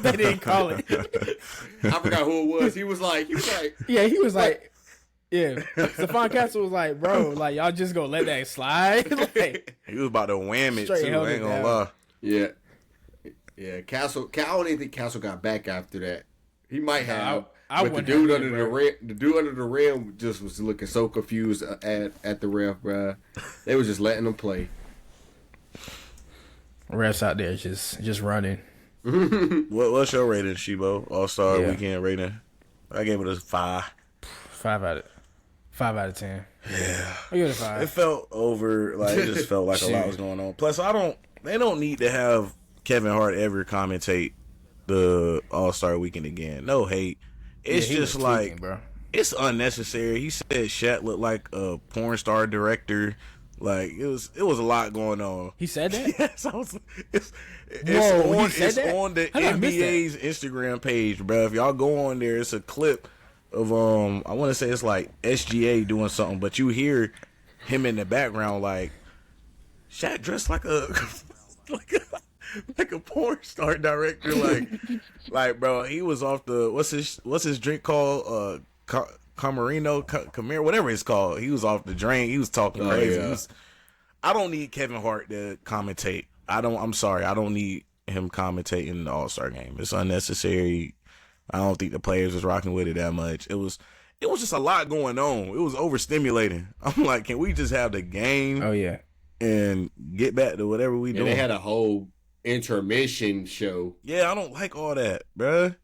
They didn't call it. I forgot who it was. He was like, yeah, he was like, Yeah, Stephon Castle was like, bro, like y'all just gonna let that slide? Like, He was about to wham it Straight too. held I it ain't gonna down. lie. Yeah. Castle. I don't even think Castle got back after that. He might have. I but the wouldn't dude have under either, the bro. rim, the dude under the rim, just was looking so confused at the ref, bro. They was just letting him play. refs out there just running. What's your rating, Shibo? All-Star Yeah. Weekend rating? I gave it a 5. 5 out of 10. Yeah. I give it a It 5. felt over. Like, it just felt like a lot was going on. Plus, they don't need to have Kevin Hart ever commentate the All-Star Weekend again. No hate. It's Yeah, he just was like, tweaking, bro. it's unnecessary. He said Shaq looked like a porn star director. Like, it was a lot going on. He said that? Yes, it's Whoa, on, he said it's that? on the How did I miss NBA's Instagram page, bro. If y'all go on there, it's a clip of I want to say it's like SGA doing something, but you hear him in the background like Shaq dressed like a like a porn star director, like bro, he was off the what's his drink called Camarino, whatever it's called. He was off the drain. He was talking crazy. Yeah. I don't need Kevin Hart to commentate. I'm sorry. I don't need him commentating the All-Star game. It's unnecessary. I don't think the players was rocking with it that much. It was just a lot going on. It was overstimulating. I'm like, can we just have the game Oh yeah. and get back to whatever we And doing? they had a whole intermission show. Yeah, I don't like all that, bruh.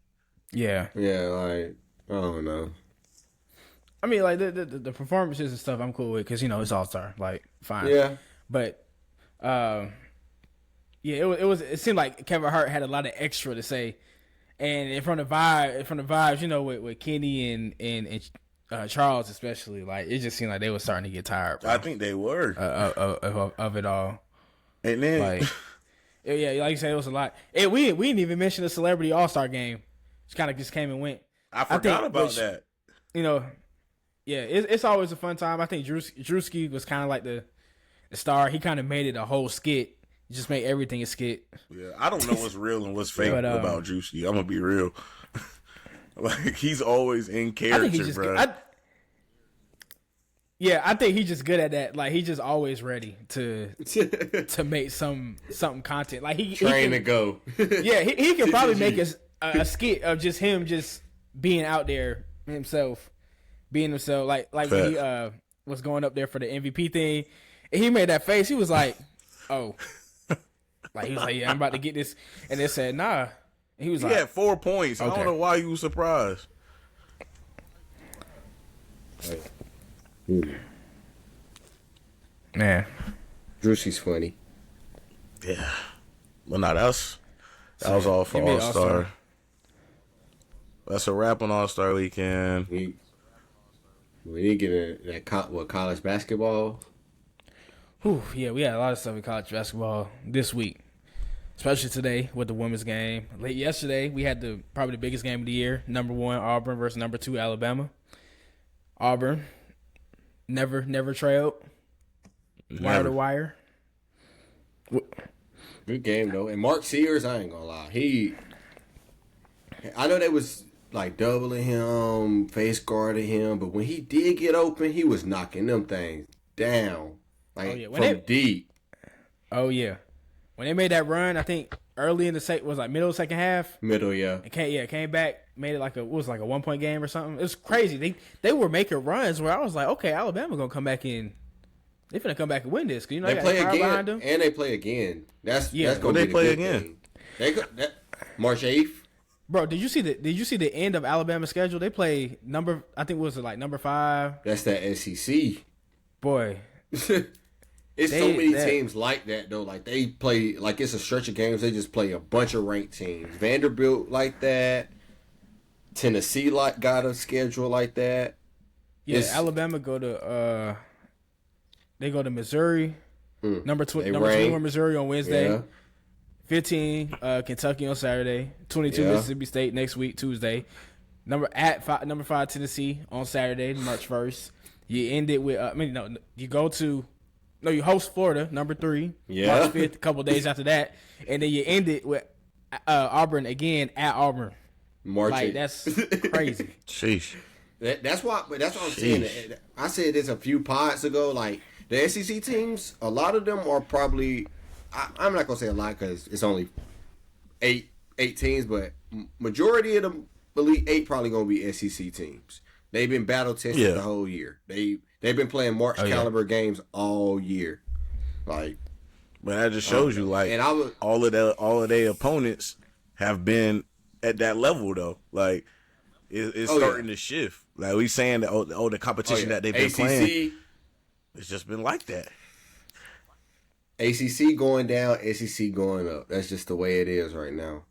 Yeah. Yeah, like I don't know. I mean, like the performances and stuff, I'm cool with because it's All Star, like fine. Yeah, But, yeah, it seemed like Kevin Hart had a lot of extra to say, and from the vibes, with Kenny and Charles especially, like it just seemed like they were starting to get tired. Bro, I think they were. of it all. And then Like, yeah, like you said, it was a lot. And we didn't even mention the Celebrity All Star game. Just kind of just came and went. I forgot think about which- that. Yeah, it's always a fun time. I think Drewski was kind of like the star. He kind of made it a whole skit. He just made everything a skit. Yeah, I don't know what's real and what's fake But, about Juicy. I'm gonna be real. Like he's always in I think character, he's just bro. I think he's just good at that. Like he's just always ready to make something content. Like he train to can, go. yeah, he can probably make a skit of just him just being out there himself, being himself. Like when he was going up there for the MVP thing, and he made that face. He was like, "Oh," like he was like, "Yeah, I'm about to get this," and they said, "Nah." And he was He like, had 4 points. I Okay. don't know why you were surprised. "Man, Drewski's funny. Yeah. Well, no, that was all for Give me All All-Star. Star. That's a wrap on All Star Weekend. We didn't get that college basketball. Whew, yeah, we had a lot of stuff in college basketball this week, especially today with the women's game. Late yesterday, we had probably the biggest game of the year. Number 1 Auburn versus number 2 Alabama. Auburn never trailed. Wire to wire. Good game though. And Mark Sears, I ain't gonna lie. I know they was like doubling him, face guarding him, but when he did get open, he was knocking them things down. Like Oh, yeah. from deep. Oh yeah, when they made that run, I think early in the was like middle of the second half. Middle, yeah. And came back, made it like a 1-point game or something. It was crazy. They were making runs where I was like, okay, Alabama gonna come back in. They finna come back and win this. Cause They got play power behind again, them. and they play again. That's Yeah. gonna When they be the play good again? thing. They go March 8th. Bro, did you see the end of Alabama's schedule? They play number 5. That's that SEC. Boy, It's so many that- teams like that though. Like they play like it's a stretch of games. They just play a bunch of ranked teams. Vanderbilt like that. Tennessee got a schedule like that. yeah, It's- Alabama go to Missouri. Number They 21 rank. Missouri on Wednesday. Yeah. 15 Kentucky on Saturday. 22 Yeah. Mississippi State next week Tuesday. Number 5 Tennessee on Saturday March 1st. You end it with you host Florida number 3 Yeah. March 5th. A couple days after that, and then you end it with Auburn again at Auburn. March Like 8th. that's crazy. Sheesh. That's what I'm saying. I said this a few pods ago. Like the SEC teams, a lot of them are probably. I'm not gonna say a lot because it's only eight teams, but majority of the Elite Eight probably gonna be SEC teams. They've been battle tested the whole year. They've been playing March caliber games all year. Like, but that just shows you, like, and all of their opponents have been at that level though. Like, it's starting to shift. Like we saying that the competition that they've been playing, it's just been like that. ACC going down, SEC going up. That's just the way it is right now.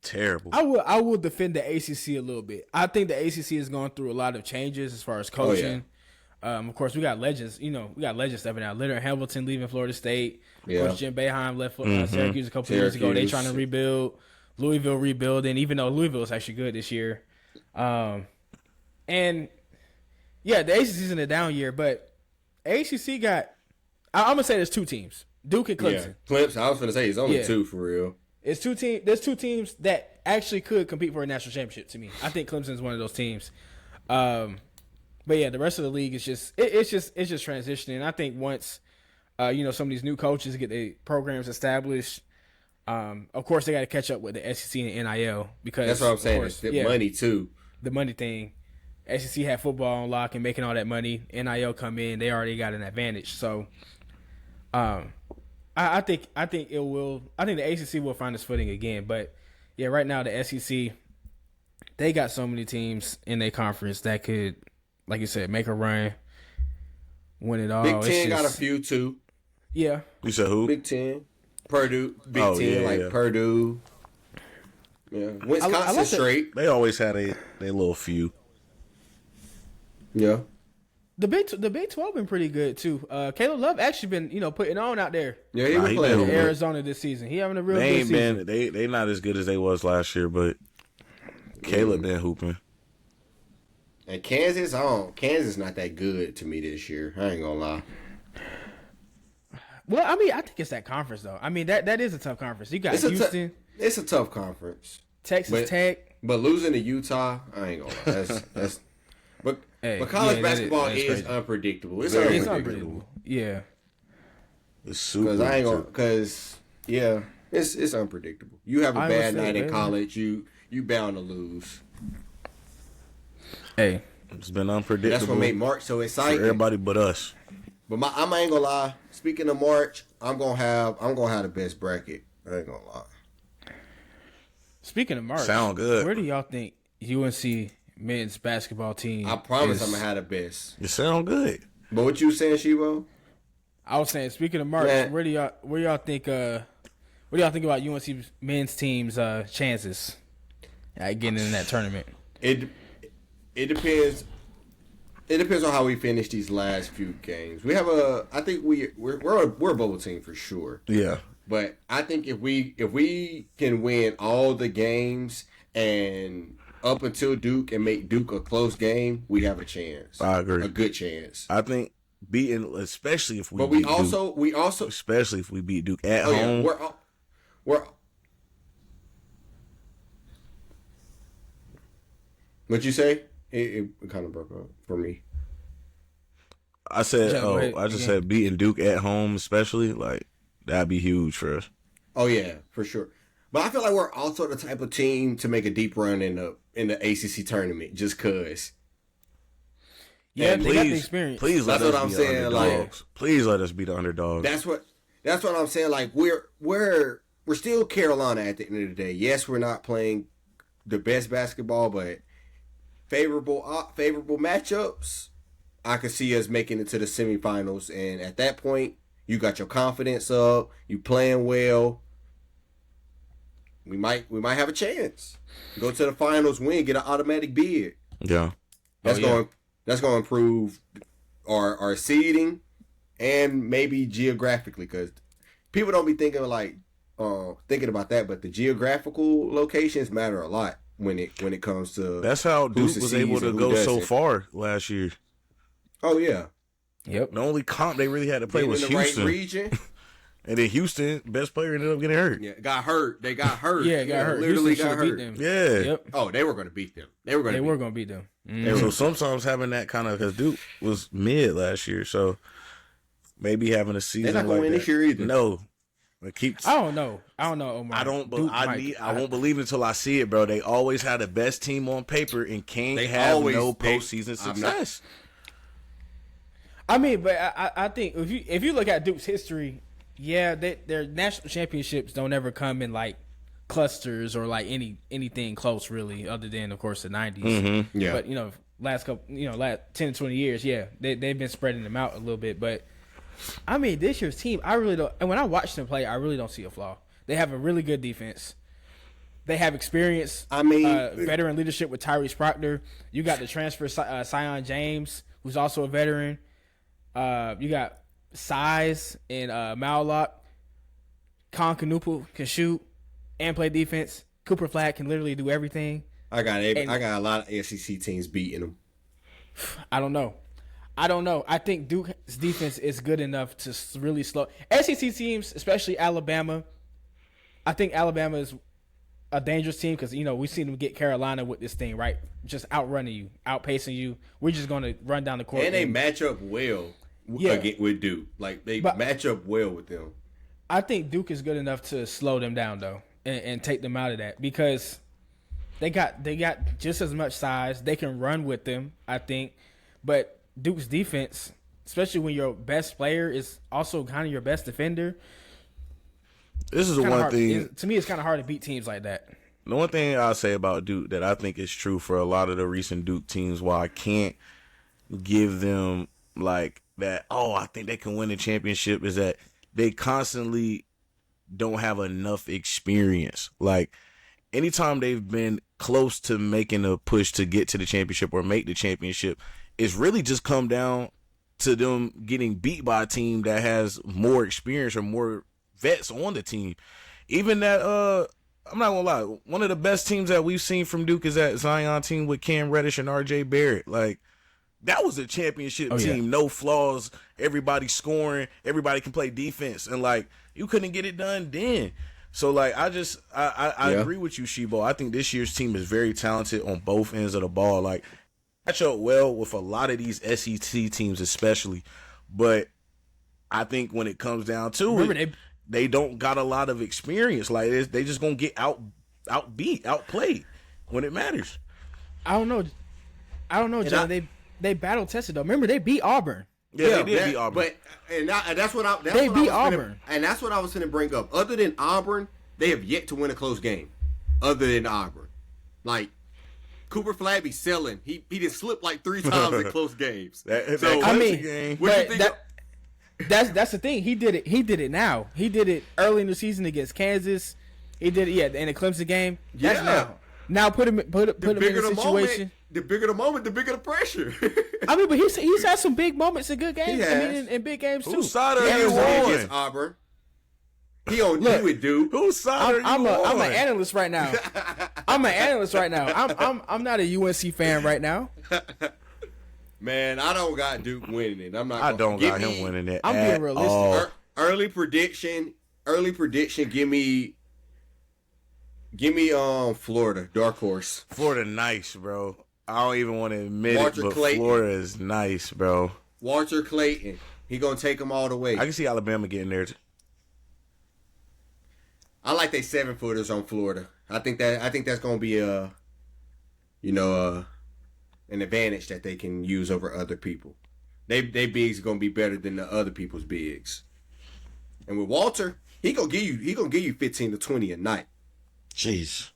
Terrible. I will defend the ACC a little bit. I think the ACC is going through a lot of changes as far as coaching. Of course, we got legends. We got legends stepping out. Leonard Hamilton leaving Florida State. Of course, Jim Boeheim left Syracuse a couple years ago. They trying to rebuild. Louisville rebuilding, even though Louisville is actually good this year. And yeah, the ACC's in a down year, but ACC got. I'm gonna say there's two teams, Duke and Clemson. Yeah, Clemson. I was gonna say it's only two for real. It's two teams. There's two teams that actually could compete for a national championship. To me, I think Clemson is one of those teams. But yeah, the rest of the league is just it's just transitioning. I think once some of these new coaches get their programs established, of course they got to catch up with the SEC and NIL because that's what I'm saying. It's the money too. The money thing. SEC had football on lock and making all that money. NIL come in, they already got an advantage. So, I think it will. I think the ACC will find its footing again. But yeah, right now the SEC, they got so many teams in their conference that could, like you said, make a run, win it all. Big Ten got a few too. Yeah. You said who? Big Ten, Purdue. Big Ten Purdue. Yeah, Wisconsin straight. They always had a little few. Yeah. The Big 12 been pretty good too. Caleb Love actually been putting on out there. Yeah, he been playing in Arizona this season. He having a real good season. They not as good as they was last year, but Caleb been hooping. And Kansas not that good to me this year. I ain't gonna lie. Well, I mean, I think it's that conference though. I mean that is a tough conference. You got Houston. It's a tough conference. Texas Tech. But losing to Utah, I ain't gonna lie. That's but college basketball is unpredictable. It's unpredictable. Yeah. It's super. It's unpredictable. You have a bad night in college, you bound to lose. Hey, it's been unpredictable. That's what made March so exciting. For everybody but us. But I ain't gonna lie. Speaking of March, I'm gonna have the best bracket. I ain't gonna lie. Speaking of March, sound good. Where do y'all think UNC men's basketball team? I promise I'm gonna have the best. You sound good. But what you saying, Shivo? I was saying, speaking of March, where do y'all think about UNC men's team's chances at getting in that tournament? It depends. It depends on how we finish these last few games. We have I think we're a bubble team for sure. Yeah. But I think if we can win all the games and up until Duke and make Duke a close game, we have a chance. I agree. A good chance. I think beating, especially if we. But we also, especially if we beat Duke at home. Yeah, we're. What'd you say? It kind of broke up for me. I said, said beating Duke at home, especially, like, that'd be huge for us. Oh yeah, for sure. But I feel like we're also the type of team to make a deep run in the ACC tournament, just cause. Yeah, they got the experience. Please let us be the underdogs. Please let us be the underdogs. That's what I'm saying. Like we're still Carolina at the end of the day. Yes, we're not playing the best basketball, but favorable matchups. I could see us making it to the semifinals, and at that point, you got your confidence up. You playing well. We might have a chance. Go to the finals, win, get an automatic bid. Yeah, that's going to improve our seeding and maybe geographically, because people don't be thinking about that, but the geographical locations matter a lot when it comes to. That's how Duke was able to go so far last year. Oh yeah. Yep. The only comp they really had to play was in the Houston. right region. And then Houston, best player, ended up getting hurt. Yeah, got hurt. They got hurt. Yeah, got hurt. Literally Houston got should've hurt. beat them. Yeah. Yep. Oh, they were going to beat them. They were going to beat them. And so sometimes having that kind of, because Duke was mid last year, so maybe having a season They're not going to like win that. this year either. No. I don't know, Omar. I won't believe it until I see it, bro. They always had the best team on paper and can't have no postseason success. I mean, but I think if you look at Duke's history, yeah, their national championships don't ever come in like clusters or like anything close really, other than of course the '90s. Mm-hmm. Yeah, but last 10 to 20 years, yeah, they've been spreading them out a little bit. But I mean, this year's team, I really don't. And when I watch them play, I really don't see a flaw. They have a really good defense. They have experience. I mean, veteran leadership with Tyrese Proctor. You got the transfer Sion James, who's also a veteran. You got size in Mallock. Con Canupa can shoot and play defense. Cooper Flag can literally do everything. I got a lot of SEC teams beating them. I don't know. I think Duke's defense is good enough to really slow SEC teams, especially Alabama. I think Alabama is a dangerous team because we've seen them get Carolina with this thing, right? Just outrunning you, outpacing you. We're just going to run down the court. And they match up well with Duke. Like they match up well with them. I think Duke is good enough to slow them down though, and take them out of that because they got just as much size. They can run with them, I think, but Duke's defense, especially when your best player is also kind of your best defender. This is the one thing. To me, it's kind of hard to beat teams like that. The one thing I'll say about Duke that I think is true for a lot of the recent Duke teams, while I can't give them like that, I think they can win the championship, is that they constantly don't have enough experience. Like, anytime they've been close to making a push to get to the championship or make the championship, it's really just come down to them getting beat by a team that has more experience or more vets on the team. Even that, I'm not gonna lie, one of the best teams that we've seen from Duke is that Zion team with Cam Reddish and RJ Barrett. Like, that was a championship team, no flaws, everybody scoring, everybody can play defense, and like, you couldn't get it done then. So like, I agree with you, Shebo. I think this year's team is very talented on both ends of the ball. Like, match up well with a lot of these SEC teams, especially. But I think when it comes down to they don't got a lot of experience. Like, they just gonna get outbeat, outplayed when it matters. I don't know, John. They battle tested though. Remember, they beat Auburn. Yeah, they did beat Auburn. But that's what I was going to bring up. Other than Auburn, they have yet to win a close game. Other than Auburn, like Cooper Flag be selling. He just slipped like 3 times in close games. Game. That's the thing. He did it now. He did it early in the season against Kansas. He did it in the Clemson game. That's now. Now put him in a situation. The bigger the moment, the bigger the pressure. I mean, but he's had some big moments in good games. I mean, in big games too. Whose side are you on? Against Auburn. He on you with Duke. Whose side are you on? I'm an analyst right now. I'm not a UNC fan right now. Man, I don't got Duke winning it. I don't got him winning it. I'm being realistic. Early prediction. Give me Florida, dark horse. Florida nice, bro. I don't even want to admit Walter it, but Clayton. Florida is nice, bro. Walter Clayton. He gonna take them all the way. I can see Alabama getting there. I like they 7-footers on Florida. I think that's gonna be an advantage that they can use over other people. They bigs are gonna be better than the other people's bigs. And with Walter, he gonna give you 15 to 20 a night. Jeez.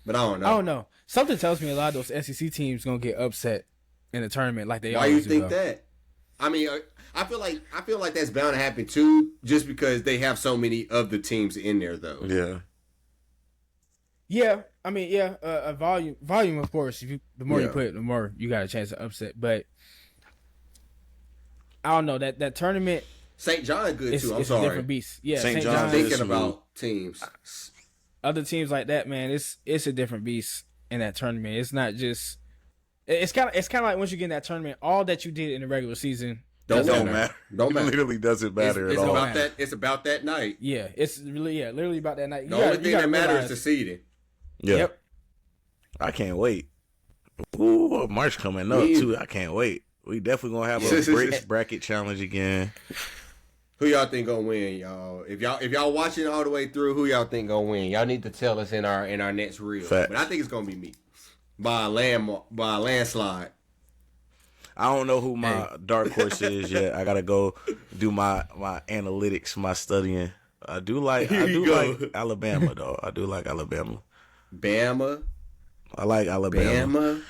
But I don't know. I don't know. Something tells me a lot of those SEC teams gonna get upset in the tournament like they Why always you think do, that? I mean, I feel like that's bound to happen too, just because they have so many of the teams in there, though. Yeah. Yeah, I mean, volume. Of course, the more you put, the more you got a chance to upset. But I don't know that tournament. St. John good too. I'm it's sorry. a different beast. Yeah, St. St. John's John's. Thinking about teams. Other teams like that, man, it's a different beast in that tournament. It's not just. It's kind of like once you get in that tournament, all that you did in the regular season Don't Don't matter. matter. Don't It matter. literally doesn't matter It's at all. about that. It's about that night. Yeah, it's really literally about that night. The only thing that matters is the seeding. Yeah, Yep. I can't wait. Ooh, March coming up too. I can't wait. We definitely gonna have a Brickz bracket challenge again. Who y'all think gonna win, y'all? If y'all watching all the way through, who y'all think gonna win? Y'all need to tell us in our next reel. Facts. But I think it's gonna be me by a landslide. I don't know who my dark horse is yet. I gotta go do my analytics, my studying. I do like Alabama though. I do like Alabama. Bama. I like Alabama. Bama.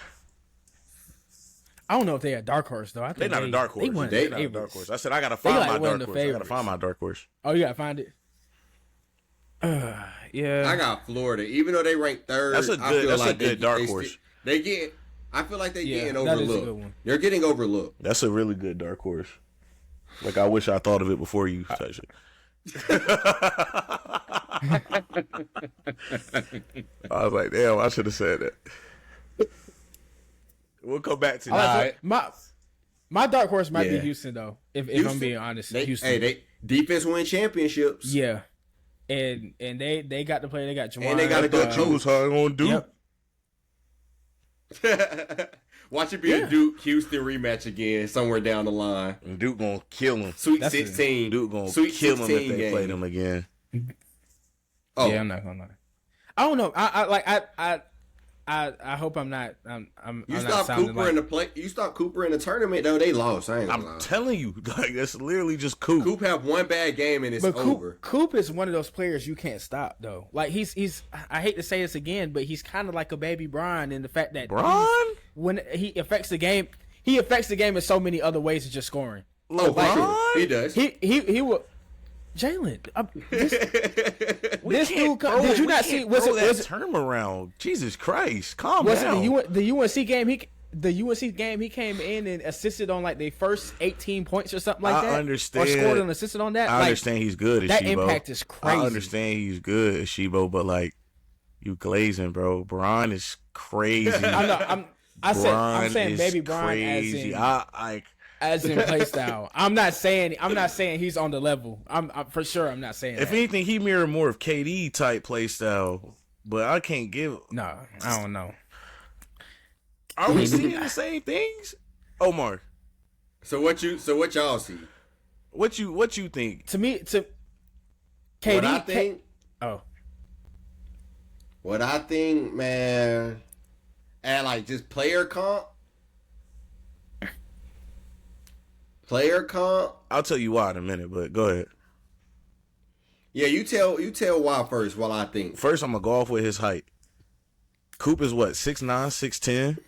I don't know if they a dark horse though. I think They're not a dark horse. They're Not a dark horse. I said I gotta They find like my one of dark the horse. I gotta favorites. find my dark horse. Oh, you gotta find it. Yeah. I got Florida. Even though they rank third, That's a I good- feel that's a like good dark horse. They get. I feel like they're Yeah, getting that is a overlooked. good one. They're getting overlooked. That's a really good dark horse. Like I wish I thought of it before you touched it. I was like, damn, I should have said that. We'll come back to I that. like my dark horse might be Yeah. Houston though. If I'm Houston? being honest, They, Houston. hey, they defense win championships. Yeah, and they got to play. They got Juwan. And they got a good You was hard on Duke. Yep. Watch it be a Duke Houston rematch again somewhere down the line. And Duke gonna kill him. Sweet That's 16. Duke gonna Sweet kill him if 16 they play game. them again. Oh, Yeah, I'm not gonna lie. I don't know. I hope I'm not. I'm you I'm stop not sounding Cooper like, in the play. You stop Cooper in the tournament though. They lost. I ain't gonna lie. I'm telling you, like that's literally just Coop. Coop have one bad game and it's But over. Coop is one of those players you can't stop though. Like he's. I hate to say this again, but he's kind of like a baby Brian in the fact that Bron? when he affects the game, he affects the game in so many other ways than just scoring. Oh, for sure. LeBron? He does. He will. Jalen, this dude. Bro, Did you we not can't see? Was throw it? that Was it? term around? Jesus Christ, calm Was down. it the UNC game? The UNC game. He came in and assisted on like the first 18 points or something like I that. understand. Or scored and assisted on that. I Like, understand he's good at that Shebo. impact is crazy. I understand he's good at Shebo, but like you glazing, bro. Bron is crazy. I know. I'm saying is baby Brian crazy. as in play style. I'm not saying he's on the level. I'm for sure. I'm not saying If that. anything, he mirrored more of KD type play style, but I can't give. No, I don't know. Are we seeing the same things, Omar? So what y'all see? What you think? To me, KD. What I think, Oh, man, and like just player comp. I'll tell you why in a minute, but go ahead. Yeah, you tell why first while I think. First, I'm gonna go off with his height. Coop is what 6'9", 6'10".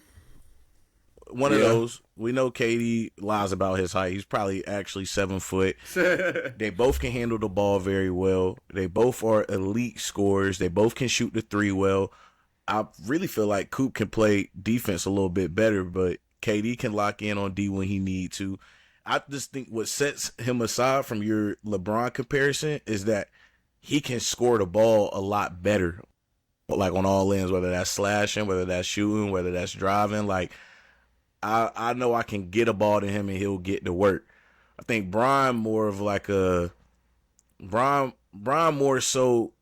One of Yeah. those. We know KD lies about his height. He's probably actually 7 foot. They both can handle the ball very well. They both are elite scorers. They both can shoot the three well. I really feel like Coop can play defense a little bit better, but KD can lock in on D when he need to. I just think what sets him aside from your LeBron comparison is that he can score the ball a lot better, like on all ends, whether that's slashing, whether that's shooting, whether that's driving. Like I know I can get a ball to him and he'll get to work. I think Brian more of like a Brian more so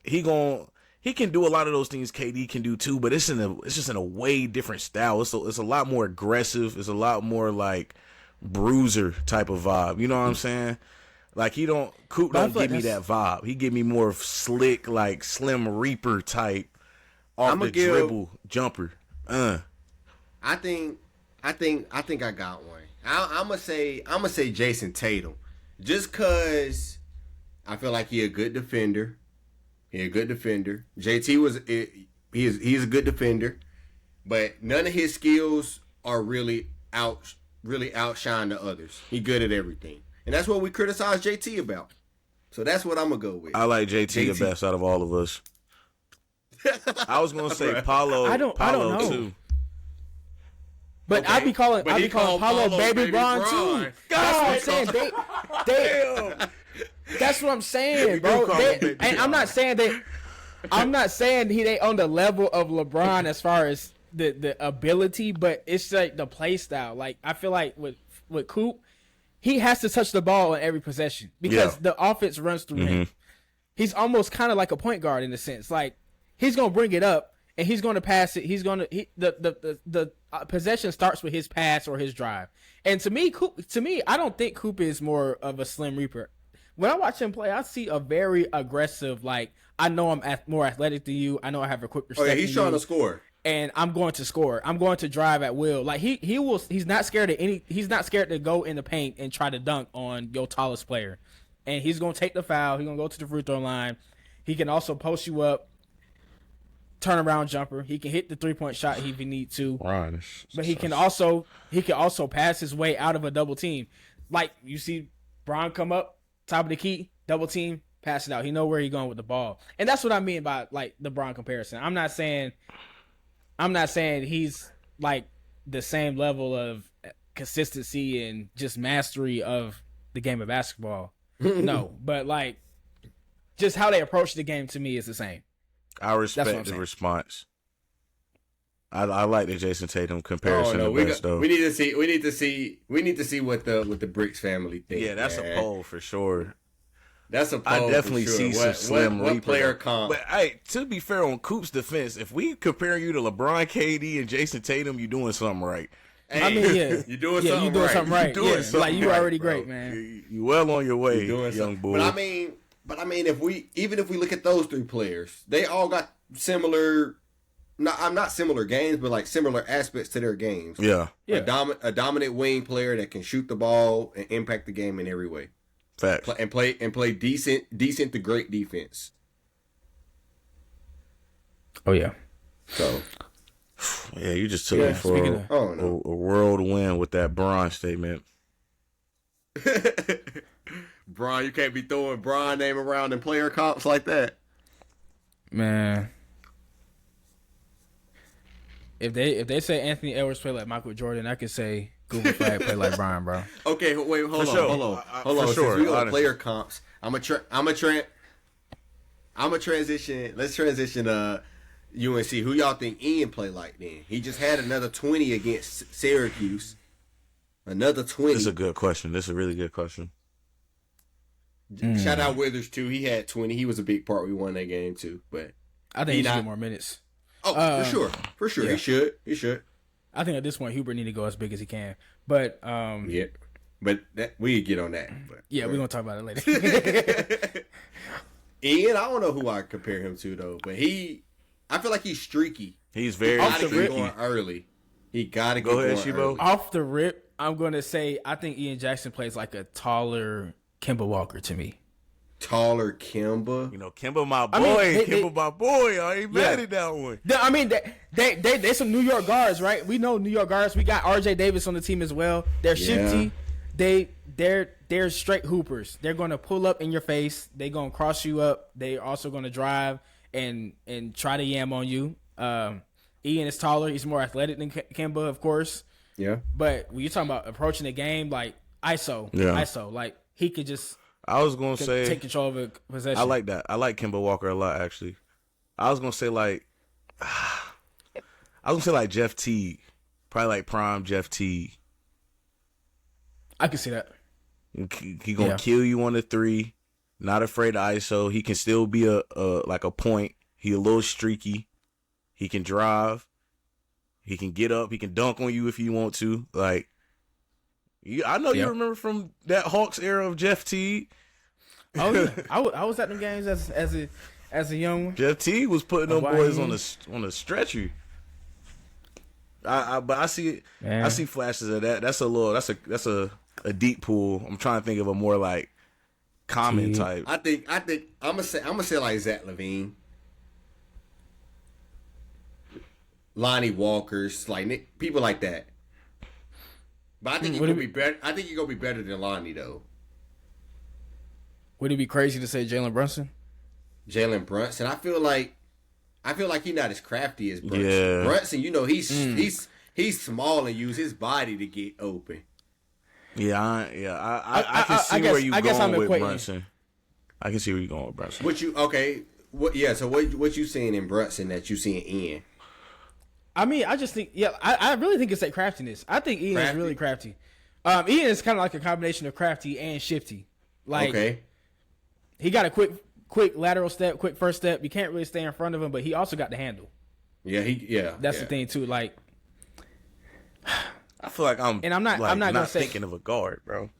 he can do a lot of those things KD can do too, but it's just in a way different style. It's a lot more aggressive. It's a lot more like bruiser type of vibe. You know what I'm saying? Like Coop But I don't feel like give me that vibe. He give me more of slick, like Slim Reaper type off the dribble jumper. I think I got one. I'm gonna say Jason Tatum, just cause I feel like he a good defender. JT he's a good defender, but none of his skills are really outshine the others. He good at everything, and that's what we criticize JT about. So that's what I'm gonna go with. I like JT the best out of all of us. I was gonna say Paulo. I don't know. too. but Okay. I be calling But he Paulo called baby Bron too. That's what I'm saying. They that's what I'm saying, bro. call him Baby And I'm not saying they on the level of LeBron as far as the ability, but it's like the play style. Like I feel like with Coop, he has to touch the ball on every possession because the offense runs through him. He's almost kind of like a point guard in a sense. Like he's gonna bring it up and he's gonna pass it. The possession starts with his pass or his drive. And to me, I don't think Coop is more of a Slim Reaper. When I watch him play, I see a very aggressive. Like I know I'm more athletic than you. I know I have a quicker. Oh yeah, he's trying to score. And I'm going to score. I'm going to drive at will. Like he will. He's not scared of any. He's not scared to go in the paint and try to dunk on your tallest player. And he's gonna take the foul. He's gonna go to the free throw line. He can also post you up, turn around jumper. He can hit the 3-point shot if he need to. But he can also pass his way out of a double team. Like you see, Bron come up top of the key, double team, pass it out. He know where he's going with the ball. And that's what I mean by like the Bron comparison. I'm not saying he's like the same level of consistency and just mastery of the game of basketball. No, but like just how they approach the game to me is the same. I respect the response. I like the Jason Tatum comparison. We need to see what the Brickz family thinks. Yeah, that's a poll for sure. That's a poll. I definitely see some Slim Reaper. What player comp? But hey, to be fair, on Coop's defense, if we compare you to LeBron, KD, and Jason Tatum, you're doing something right. Hey, I mean, you're doing something right. You're doing something like you're already great, man. You well on your way, young boy. But I mean, if we look at those three players, they all got similar. Not similar games, but like similar aspects to their games. Yeah. A dominant wing player that can shoot the ball and impact the game in every way. Facts. And play decent to great defense. Oh yeah. So. Yeah, you just took me for a whirlwind with that Bron statement. Bron, you can't be throwing Bron name around in player comps like that. Man. If they say Anthony Edwards play like Michael Jordan, I could say Google Flag play like Bron, bro. Okay, wait, hold on. Sure, since we on player comps, I'm a transition. Let's transition. UNC. Who y'all think Ian play like then? He just had another 20 against Syracuse. Another 20. This is a good question. This is a really good question. Shout out Withers too. He had 20. He was a big part. We won that game too. But I think he should get more minutes. Oh, for sure. Yeah. He should. I think at this point Hubert need to go as big as he can. But yeah. But we get on that. We're gonna talk about it later. Ian, I don't know who I compare him to though, but I feel like he's streaky. He's very streaky. Going early. He gotta go ahead, Shibo. Off the rip, I'm gonna say I think Ian Jackson plays like a taller Kemba Walker to me. Taller Kemba. You know, Kemba my boy. Kemba my boy. I ain't mad at that one. I mean, they some New York guards, right? We know New York guards. We got RJ Davis on the team as well. They're shifty. They're straight hoopers. They're gonna pull up in your face. They're gonna cross you up. They're also gonna drive and try to yam on you. Ian is taller. He's more athletic than Kemba, of course. Yeah. But when you're talking about approaching the game, like ISO, like he could just. I was gonna say take control of a possession. I like that. I like Kemba Walker a lot, actually. I was gonna say like Jeff Teague, probably like prime Jeff Teague. I can see that. He gonna kill you on the three. Not afraid of ISO. He can still be a point. He a little streaky. He can drive. He can get up. He can dunk on you if you want to. Like, I know you remember from that Hawks era of Jeff Teague. Oh yeah, I was at them games as a young one. Jeff Teague was putting them boys on a stretcher. But I see flashes of that. That's a deep pool. I'm trying to think of a more like common type. I think I'm gonna say like Zach LaVine, Lonnie Walkers, like people like that. But I think he's gonna be better. I think he's gonna be better than Lonnie though. Would it be crazy to say Jalen Brunson? Jalen Brunson, I feel like he's not as crafty as Brunson. Yeah. Brunson, you know, he's small and use his body to get open. I can see where you're going with Brunson. I can see where you're going with Brunson. So what you seeing in Brunson that you seeing Ian? I mean, I just think, I really think it's that craftiness. I think Ian is really crafty. Ian is kind of like a combination of crafty and shifty. Like Okay. he got a quick lateral step, quick first step. You can't really stay in front of him, but he also got the handle. Yeah. That's the thing too. Like I feel like I'm I'm not gonna say thinking of a guard, bro.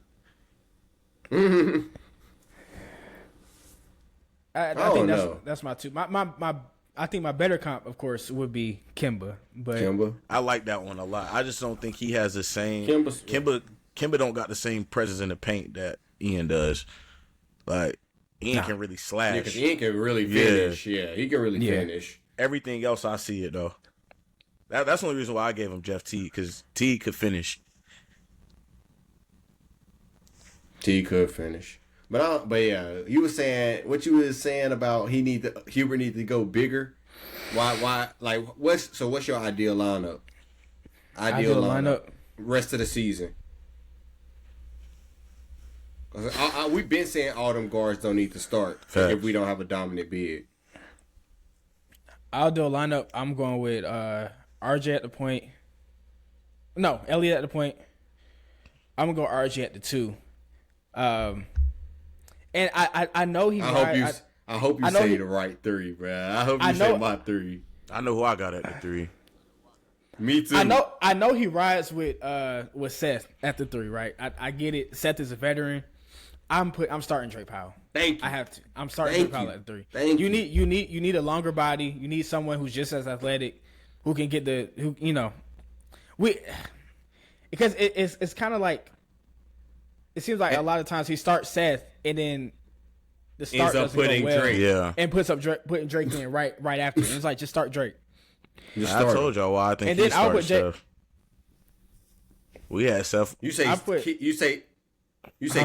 I think that's my two. My I think my better comp, of course, would be Kimba. But Kimba. I like that one a lot. I just don't think he has the same. Kimba's- Kimba don't got the same presence in the paint that Ian does. Like Ian can really slash. Yeah, because Ian can really finish. Yeah, he can really finish. Everything else, I see it though. That's the only reason why I gave him Jeff T, because T could finish. T could finish. But yeah, you were saying what you was saying about Hubert need to go bigger. Why like what's your ideal lineup? Ideal lineup. Rest of the season. We've been saying all them guards don't need to start if we don't have a dominant big. I'll do a lineup. I'm going with RJ at the point. No, Elliott at the point. I'm gonna go RJ at the 2. And I know he. I hope you say the right 3, bro. I hope you say my 3. I know who I got at the 3. Me too. I know he rides with Seth at the 3, right? I get it. Seth is a veteran. I'm starting Drake Powell. Thank you. I have to. I'm starting Drake Powell at the 3. Thank you. You need a longer body. You need someone who's just as athletic, who can get because it's kind of like it seems like a lot of times he starts Seth and then the start doesn't go well, Drake. and putting Drake in right after. It's like just start Drake. I told y'all why I think he starts Seth. We had Seth. You say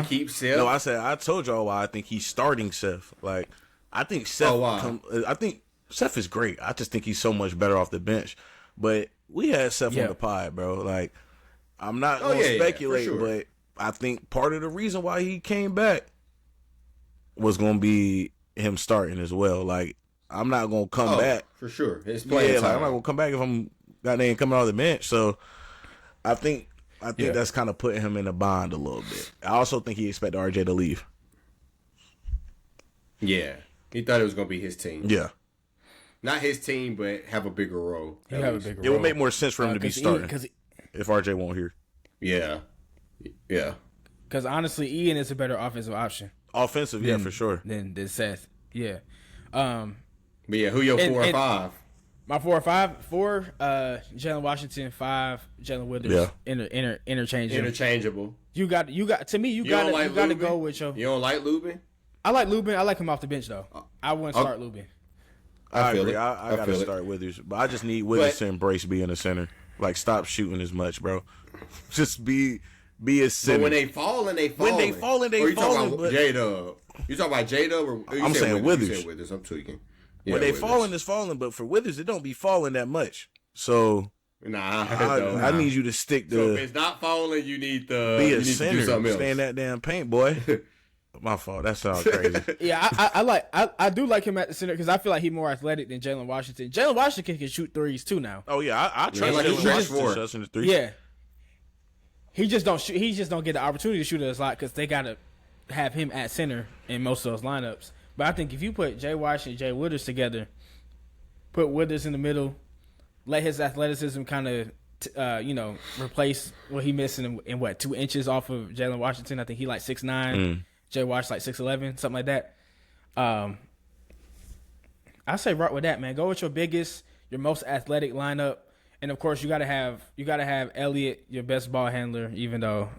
keep Seth. No, I told y'all why I think he's starting Seth. Like I think Seth. I think Seth is great. I just think he's so much better off the bench. But we had Seth on the pod, bro. Like I'm not gonna speculate, but I think part of the reason why he came back was gonna be him starting as well. Like I'm not gonna come back for sure. It's playing time. Like I'm not gonna come back if I'm coming off the bench. So I think that's kind of putting him in a bind a little bit. I also think he expected RJ to leave. Yeah, he thought it was gonna be his team. Yeah, not his team, but have a bigger role. It would make more sense for him to be starting if RJ won't here. Yeah. Because honestly, Ian is a better offensive option. Offensive, for sure. Than Seth. Yeah. But yeah, who your 4 or 5? My 4 or 5? 4, Jalen Washington. 5, Jalen Withers. Yeah. Interchangeable. You got to me. You got to go with your. You don't like Lubin? I like Lubin. I like him off the bench though. I wouldn't start Lubin. I agree. I got to start Withers, but I just need Withers to embrace being a center. Like stop shooting as much, bro. Just be a center. But when they fall, they fall. When they fall, they fall. You talking about J-Dub? You talking about J-Dub? Or I'm saying Withers. You said Withers. I'm tweaking. When they falling, it's falling. But for Withers, it don't be falling that much. So I need you to stick to. So if it's not falling, you need to be a center. Stay in that damn paint, boy. My fault. That sounds crazy. Yeah, I do like him at the center because I feel like he's more athletic than Jalen Washington. Jalen Washington can shoot threes too now. Oh yeah, I trust Jalen Washington in the threes. Yeah, he just don't shoot. He just don't get the opportunity to shoot it a lot because they gotta have him at center in most of those lineups. But I think if you put Jay Washington and Jay Withers together, put Withers in the middle, let his athleticism kind of replace what he missing in 2 inches off of Jalen Washington. I think he like 6'9". Jay Wash like 6'11", something like that. I say rock with that, man. Go with your biggest, your most athletic lineup, and of course you gotta have Elliott, your best ball handler. Even though,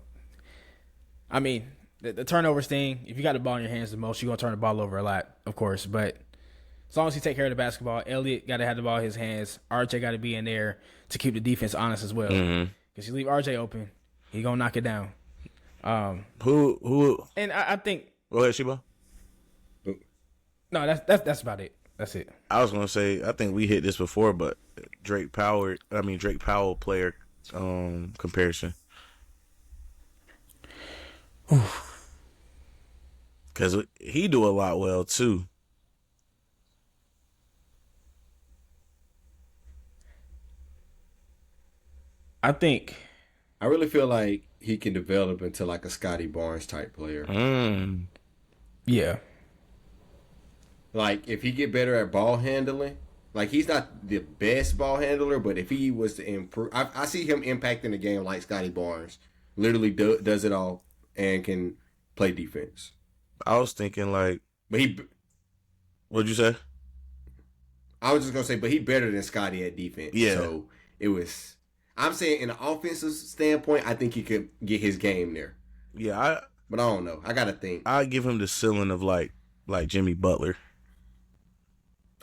I mean, the turnovers thing. If you got the ball in your hands the most, you're gonna turn the ball over a lot, of course. But as long as he take care of the basketball, Elliott gotta have the ball in his hands. RJ gotta be in there to keep the defense honest as well. Because you leave RJ open, he gonna knock it down. Who? And I think. Go ahead, Sheba. No, that's about it. That's it. I was gonna say I think we hit this before, but Drake Powell player comparison. Because he do a lot well too. I think. I really feel like he can develop into like a Scotty Barnes type player. Yeah. Like if he get better at ball handling, like he's not the best ball handler, but if he was to improve, I see him impacting the game like Scotty Barnes. Literally does it all and can play defense. I was thinking like, But what'd you say? I was just gonna say, but he better than Scotty at defense. Yeah. So it was. I'm saying in an offensive standpoint, I think he could get his game there. Yeah, But I don't know. I gotta think. I give him the ceiling of like Jimmy Butler.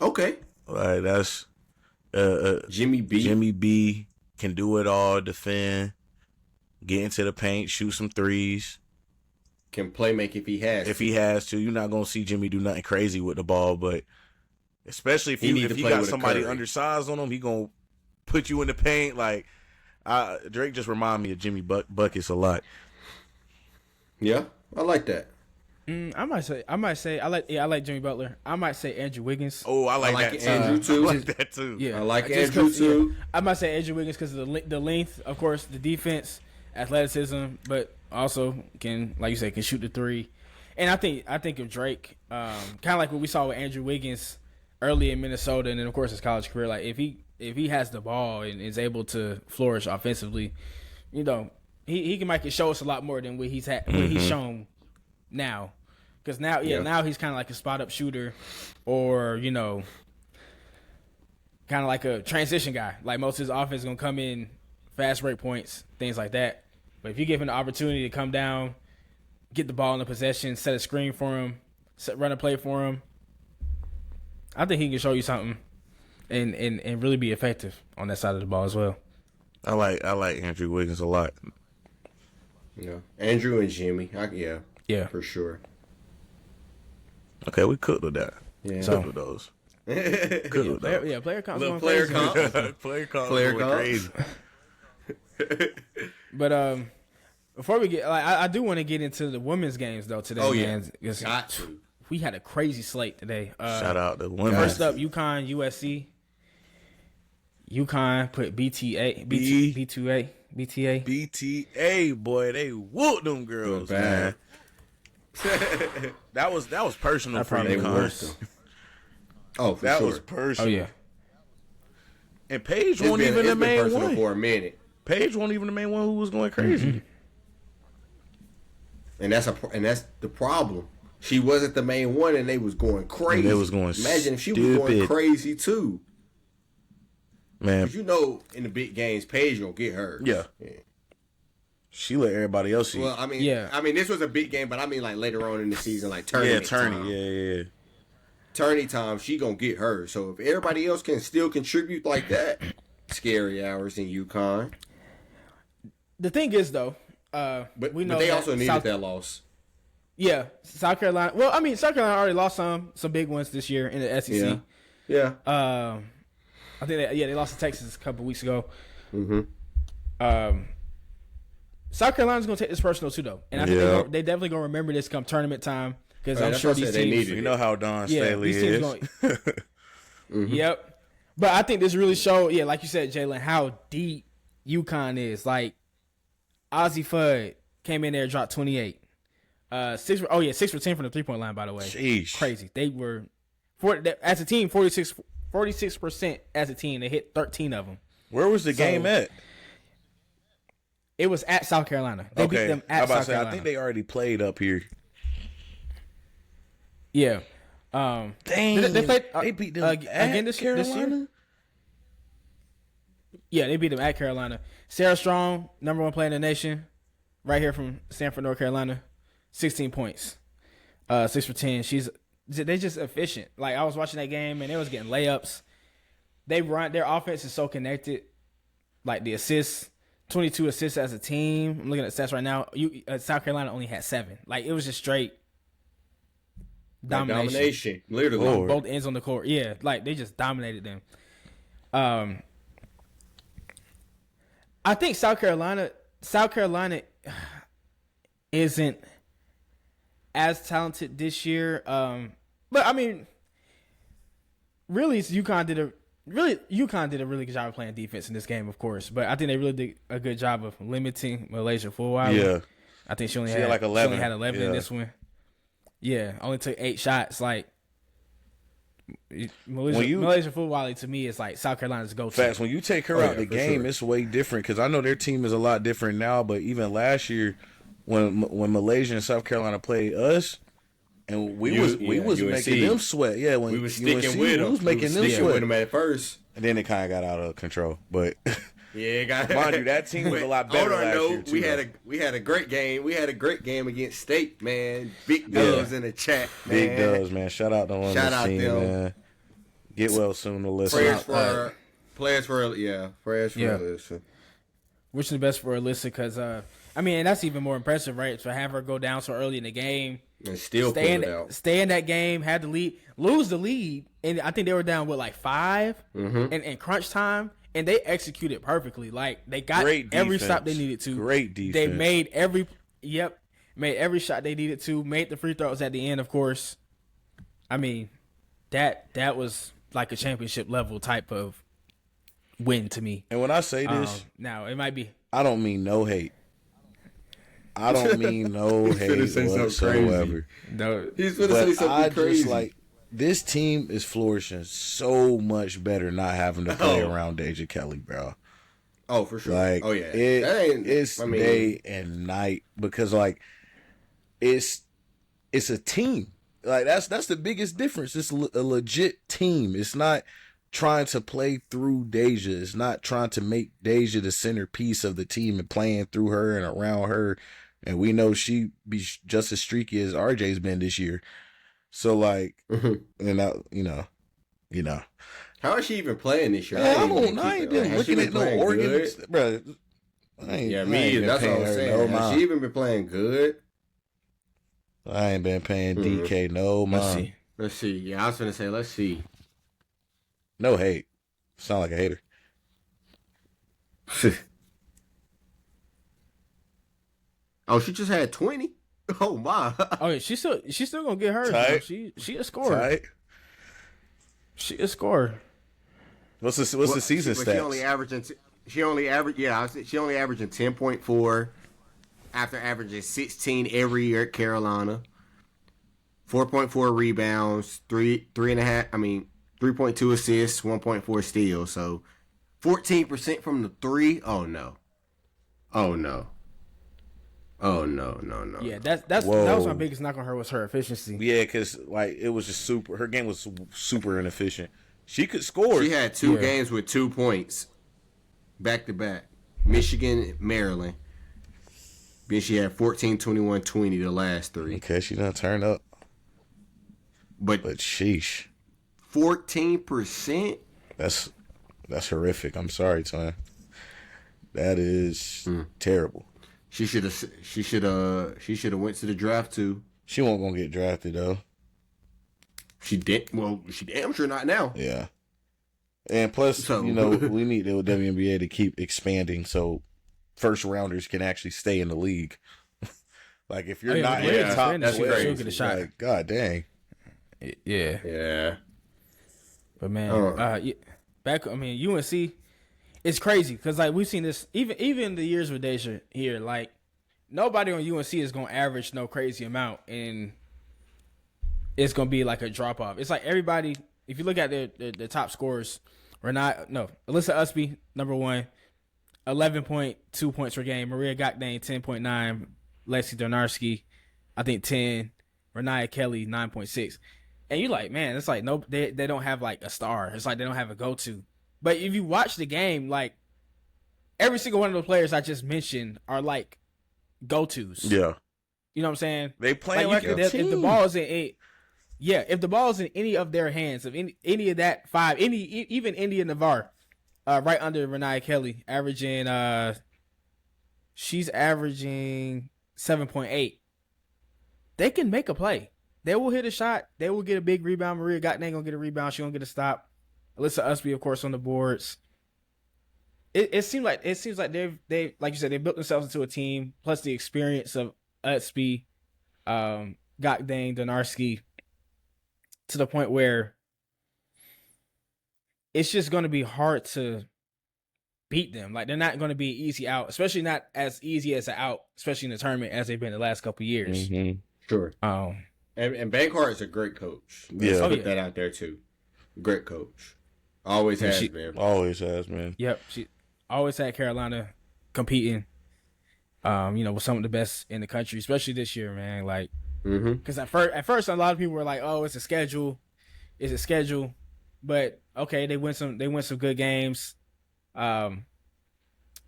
Okay. Like that's Jimmy B. Jimmy B can do it all, defend, get into the paint, shoot some threes. Can play make if he has. If he has to, you're not gonna see Jimmy do nothing crazy with the ball, but especially if He need he to play got with a somebody Curry. undersized on him, he gonna put you in the paint. Like Drake just remind me of Jimmy Buckets a lot. Yeah, I like that. I might say I like Jimmy Butler. I might say Andrew Wiggins. Oh, I like like that Andrew too. too. I like that too. Yeah, I like Just Andrew 'cause, too. I might say Andrew Wiggins because of the length, of course, the defense, athleticism, but also can, like you said, can shoot the three. And I think of Drake, kind of like what we saw with Andrew Wiggins early in Minnesota, and then of course his college career. Like if he has the ball and is able to flourish offensively, you know, he can make it show us a lot more than what he's had, what he's shown now. Because now he's kind of like a spot up shooter, or you know, kind of like a transition guy. Like most of his offense is gonna come in fast break points, things like that. But if you give him the opportunity to come down, get the ball in the possession, set a screen for him, run a play for him, I think he can show you something, and really be effective on that side of the ball as well. I like Andrew Wiggins a lot. Yeah, Andrew and Jimmy. Yeah. For sure. Okay, we cooked with that. Yeah. Cooked with those. Cooked with those. Player comps Little going player crazy. comp. Player comp. Player Crazy. But before we get, like, I do want to get into the women's games though today. Oh, yeah. Man. 'Cause Got to. we had a crazy slate today. Shout out to women. First up, UConn, USC. UConn put BTA. BTA, boy, they whooped them girls, Good bad. man. That was personal That for probably UConn. worse. Oh, for That sure. was personal. Oh yeah. And Paige It's wasn't been, even it's the been main personal one. for a minute, Paige wasn't even the main one who was going crazy. and that's the problem. She wasn't the main one, and they was going crazy. And they was going Imagine if she was going stupid. crazy too. Man, 'Cause you know, in the big games, Paige gonna get hurt. yeah. She let everybody else see. Well, I mean, Yeah. this was a big game, but I mean, like later on in the season, like yeah, tournament Turney. time. Yeah. Tourney time, she gonna get hurt. So if everybody else can still contribute like that, scary hours in UConn. The thing is though, But we know they that also needed that loss. Yeah, South Carolina. Well, I mean, South Carolina already lost some big ones this year in the SEC. Yeah. I think they lost to Texas a couple weeks ago. Mm-hmm. South Carolina's gonna take this personal too, though, and I think Yeah. they definitely gonna remember this come tournament time because Right, I'm that's sure what I these said, they teams. needed You know how Don Staley these teams is. going. Yep, but I think this really showed. Yeah, like you said, Jalen, how deep UConn is. Like Ozzie Fudd came in there, dropped 28. 6 for 10 from the 3-point line. By the way, Sheesh. crazy. They were as a team 46% as a team. They hit 13 of them. Where was the game at? It was at South Carolina. They beat them I at about to South say, Carolina. I think they already played up here. Yeah. Dang, they played they beat them again this year. Carolina? Yeah, they beat them at Carolina. Sarah Strong, number 1 player in the nation, right here from Sanford, North Carolina, 16 points, 6 for 10. They're just efficient. Like I was watching that game and they was getting layups. Their offense is so connected. Like the assists, 22 assists as a team. I'm looking at stats right now. South Carolina only had 7. Like it was just straight domination. Literally. Lord. Both ends on the court. Yeah, like they just dominated them. I think South Carolina isn't as talented this year. But I mean, really, UConn did really, UConn did a really good job of playing defense in this game, of course, but I think they really did a good job of limiting Malaysia Fulwiley. Yeah. I think she only She had had like 11. She only had 11 in Yeah. this one. Yeah, only took 8 shots. Like Malaysia Fulwiley to me is like South Carolina's go-to. Facts. When you take her out the game, it's way different because I know their team is a lot different now. But even last year, when Malaysia and South Carolina played us, and we was making them sweat. Yeah, when we was sticking with them. We was making them sweat with them at first, and then it kind of got out of control. But yeah, mind you, that team was a lot better last year too. We had a great game. We had a great game against State, man. Big doves in the chat, man. Big doves, man. Shout out to one team, them. man. Get well soon, Alyssa. Prayers for Alyssa. Wishing the best for Alyssa because, I mean, and that's even more impressive, right? To have her go down so early in the game. And still stay in that game, had the lead, lose the lead, and I think they were down with like 5 in crunch time, and they executed perfectly. Like they got every stop they needed to. Great defense. They made every shot they needed to. Made the free throws at the end, of course. I mean, that was like a championship level type of win to me. And when I say this, now it might be. I don't mean no hate. I don't mean no hate whatsoever. No, he's gonna say something crazy. Just like this team is flourishing so much better not having to play around Deja Kelly, bro. Oh, for sure. Like, oh yeah, it's day and night because like it's a team. Like that's the biggest difference. It's a legit team. It's not trying to play through Deja. It's not trying to make Deja the centerpiece of the team and playing through her and around her. And we know she be just as streaky as RJ's been this year. So like, and you know, how is she even playing this year? I ain't been looking at no Oregon, bro. That's what I'm saying. Has she even been playing good? I ain't been paying DK no mind. Let's see. Yeah, I was gonna say, let's see. No hate. Sound like a hater. Oh, she just had 20. Oh my. Oh yeah, she's still gonna get hers. She a scorer. Tight. She a scorer. What's the season stats? She only averaging 10.4 after averaging 16 every year at Carolina. 4.4 rebounds, 3.2 assists, 1.4 steals. So 14% from the 3. Oh no. Yeah, that was my biggest knock on her was her efficiency. Yeah, because like it was just her game was super inefficient. She could score. She had 2 games with 2 points, back to back. Michigan, Maryland. Then she had 14, 21, 20 the last 3. Okay, she done turned up. But sheesh. 14%? That's horrific. I'm sorry, Tom. That is terrible. She should have went to the draft too. She won't gonna get drafted though. She damn sure not now. Yeah. And plus, we need the WNBA to keep expanding so first rounders can actually stay in the league. Like if you're not in the top, that's crazy. Get a shot. Like, God dang. Yeah. Yeah. But man, back. I mean, UNC. It's crazy because like we've seen this even the years with Deja here. Like nobody on UNC is gonna average no crazy amount, and it's gonna be like a drop off. It's like everybody. If you look at the top scorers, Alyssa Usby number 1, 11.2 points per game. Maria Gakdane 10.9. Lexi Donarski, I think 10. Renaya Kelly 9.6. And you're like, man, it's like no, they don't have like a star. It's like they don't have a go to. But if you watch the game, like every single one of the players I just mentioned are like go-tos. Yeah. You know what I'm saying? They play like a team. If the ball is if the ball is in any of their hands, of any of that 5, even India Navarre, right under Renaya Kelly, she's averaging 7.8. They can make a play. They will hit a shot. They will get a big rebound. Maria Gakdane gonna get a rebound. She gonna get a stop. Alyssa Usby, of course, on the boards. It seems like they like you said, they built themselves into a team. Plus the experience of Usby, Gakdane, Donarski, to the point where it's just going to be hard to beat them. Like they're not going to be easy out, especially not as easy as an out, especially in the tournament as they've been the last couple of years. Mm-hmm. Sure. Um, And Bankhart is a great coach. Yeah. Let's put that out there too. Great coach. Always has she- been. Always has, man. Yep, she always had Carolina competing. With some of the best in the country, especially this year, man. Like, because at first, a lot of people were like, "Oh, it's a schedule, But okay, they win some good games.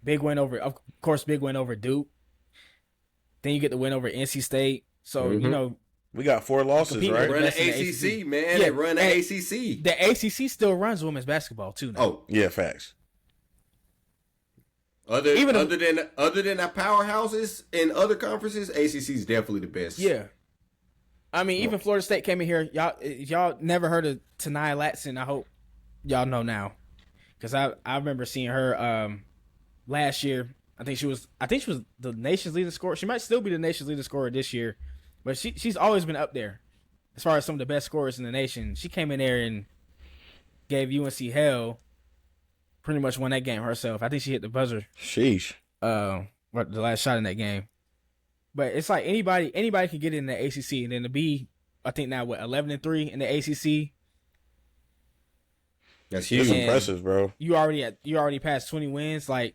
Big win over Duke. Then you get the win over NC State. So we got 4 losses, Compete right? with Run the best in the ACC, ACC. man. Yeah, They run the and ACC. the ACC still runs women's basketball too now. Oh, Yeah, facts. other Even than the powerhouses in other conferences, ACC is definitely the best. Yeah. I mean, even Florida State came in here. Y'all never heard of Tanaya Latson. I hope y'all know now, because I remember seeing her last year. I think she was the nation's leading scorer. She might still be the nation's leading scorer this year, but she's always been up there as far as some of the best scorers in the nation. She came in there and gave UNC hell. Pretty much won that game herself. I think she hit the buzzer. Sheesh. The last shot in that game. But it's like anybody can get in the ACC, and then to be, I think now 11-3 in the ACC. That's It's huge. And impressive, bro. You already passed 20 wins. Like,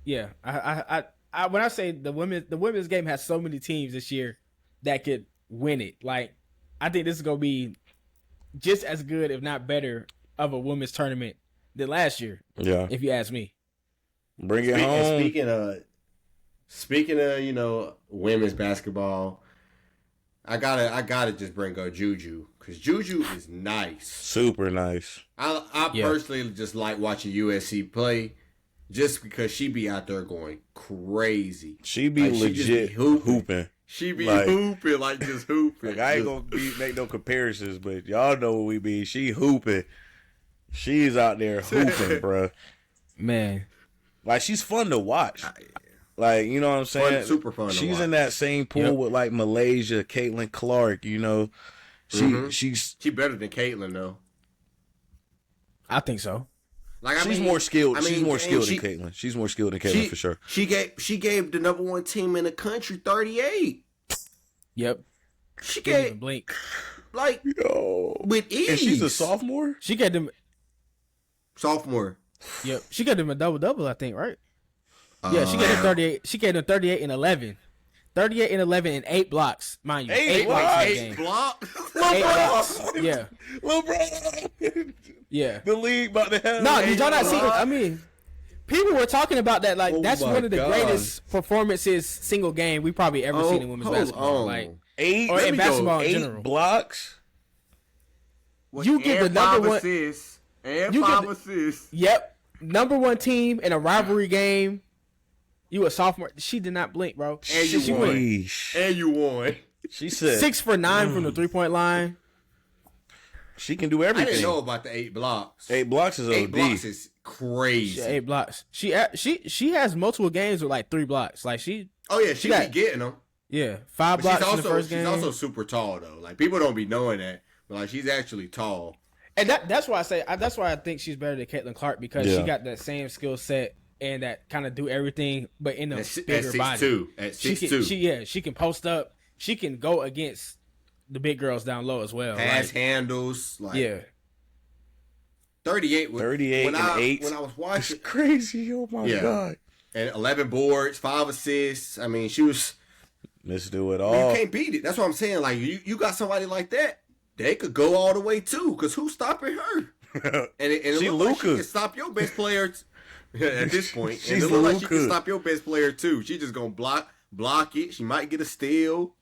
yeah, I when I say the women's game has so many teams this year that could win it. Like, I think this is gonna be just as good, if not better, of a women's tournament than last year. Yeah. If you ask me. Bring it home. Speaking of, women's basketball, I gotta just bring up Juju, because Juju is nice. Super nice. I Yeah. personally just like watching USC play, just because she be out there going crazy. She be Like, she just legit be hooping. hooping. She be Like- hooping, like just hooping. Like, I ain't gonna make no comparisons, but y'all know what we be. She hooping. She's out there hooping, bruh. Man. Like, she's fun to watch. Like, you know what I'm saying? Super fun to She's watch. in that same pool Yep. with, like, Malaysia, Caitlin Clark, you know. She's She better than Caitlyn though. I think so. Like she's more skilled. She's more and skilled she- than Caitlin. She's more skilled than Caitlin for sure. She gave the number 1 team in the country 38. Yep. She Didn't even gave blink. like Yo. with ease. And she's a sophomore? She got them. sophomore. Yep. She got them a double, I think, right? Yeah, she got them 38. She got them 38 and 11. 38 and 11 and 8 blocks, mind you. 8 blocks in the blocks? game. 8 blocks. 8 blocks. Yeah. LeBron. Yeah. The league about to have. No, did y'all not see? I mean, people were talking about that. Like, Oh that's my one of the God. greatest performances, single game we probably ever seen in women's basketball. Like, 8, or let in me go. basketball in 8 general. blocks. You get the number one. assists and You get 5 the- assists. Yep. Number 1 team in a rivalry game. You a sophomore. She did not blink, bro. And you she won. went Sheesh. And you won. She said 6 for 9 from the 3-point line. she can do I everything. didn't know about the 8 blocks. 8 blocks is 8 OD. blocks is crazy. She 8 blocks. She has multiple games with like 3 blocks. Like she Oh yeah, she got- be getting them. 5 But blocks in the first game. she's also super tall though. Like people don't be knowing that, but like she's actually tall. And that's why I think she's better than Caitlin Clark, because she Yeah. got that same skill set and that kind of do everything, but in a At bigger body. 6'2", at She 6'2". can, she can post up. She can go against the big girls down low as well. Pass Like, handles. Like yeah, 38. 38 when and I, 8. When I was It's watching, crazy. Oh my Yeah. God. and 11 boards, 5 assists. I mean, she was. Let's do it You all. can't beat it. That's what I'm saying. Like you got somebody like that, they could go all the way too. Because who's stopping her? And it She looks like she Luka. can stop your best player at this point. And She's it looks like she can Luka. stop your best player too. She just gonna block it. She might get a steal.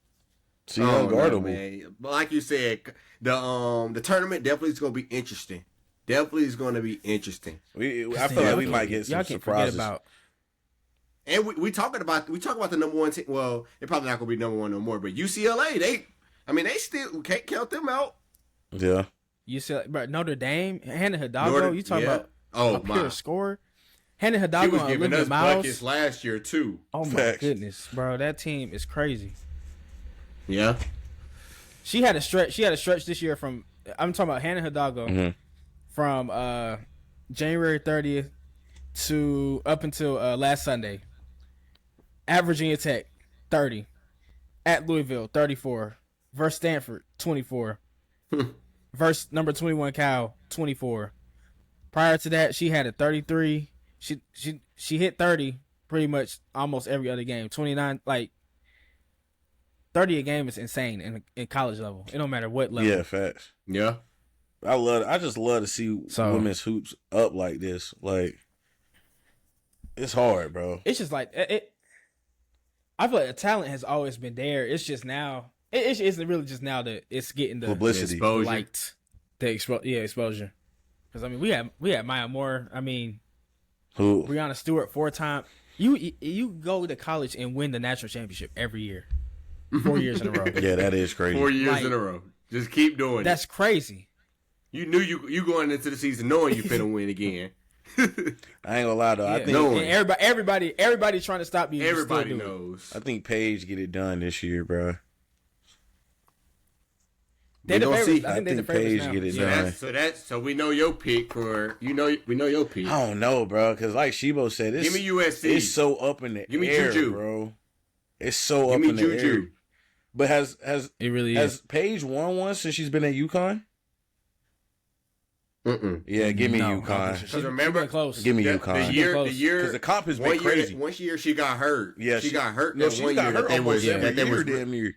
She's Oh, no, unguardable. man. But like you said, the tournament definitely is gonna be interesting. Definitely is gonna be interesting. I feel like we might get some y'all can't surprises. forget about. And we talk about the number 1 team. Well, they're probably not gonna be number 1 no more. But UCLA, they still can't count them out. Yeah. You said, bro, Notre Dame, Hannah Hidalgo. You talking about Oh a pure my. scorer? Hannah She Hidalgo was and giving Olivia us Miles. buckets last year too. Oh my Facts. goodness, bro, that team is crazy. Yeah. She had a stretch. She had a stretch this year from. I'm talking about Hannah Hidalgo. Mhm. from January 30th to up until last Sunday. At Virginia Tech, 30. At Louisville, 34. Versus Stanford, 24. Versus number 21 Cal, 24. Prior to that, she had a 33. She hit 30 pretty much almost every other game. 29, like 30 a game is insane in college level. It don't matter what level. Yeah, facts. Yeah. I just love to see women's hoops up like this. Like, it's hard, bro. It's just like it. I feel like the talent has always been there. It's just now. It's really just now that it's getting the publicity, light, exposure. Because I mean, we had Maya Moore. I mean, who? Breonna Stewart 4-time. You go to college and win the national championship every year, 4 years in a row. Yeah, that is crazy. 4 years in a row. Just keep doing it. That's crazy. You knew you going into the season knowing you finna win again. I ain't gonna lie though. Yeah. I think and everybody trying to stop you. Everybody knows. I think Paige get it done this year, bro. They're the favorites. I think Paige get it done. So we know your pick for we know your pick. I don't know, bro, because like Shebo said, Give me USC. It's so up in the Give me air, Juju. bro. It's so up Give me in the Juju. air. But has It really has is. Paige won one since she's been at UConn? Yeah, give me UConn. She's remember- been close. Give me The UConn. year, Because the comp has been one crazy. One year she got hurt. Yeah, she got hurt. No, that she one got year hurt that they almost was every that year, they was damn near.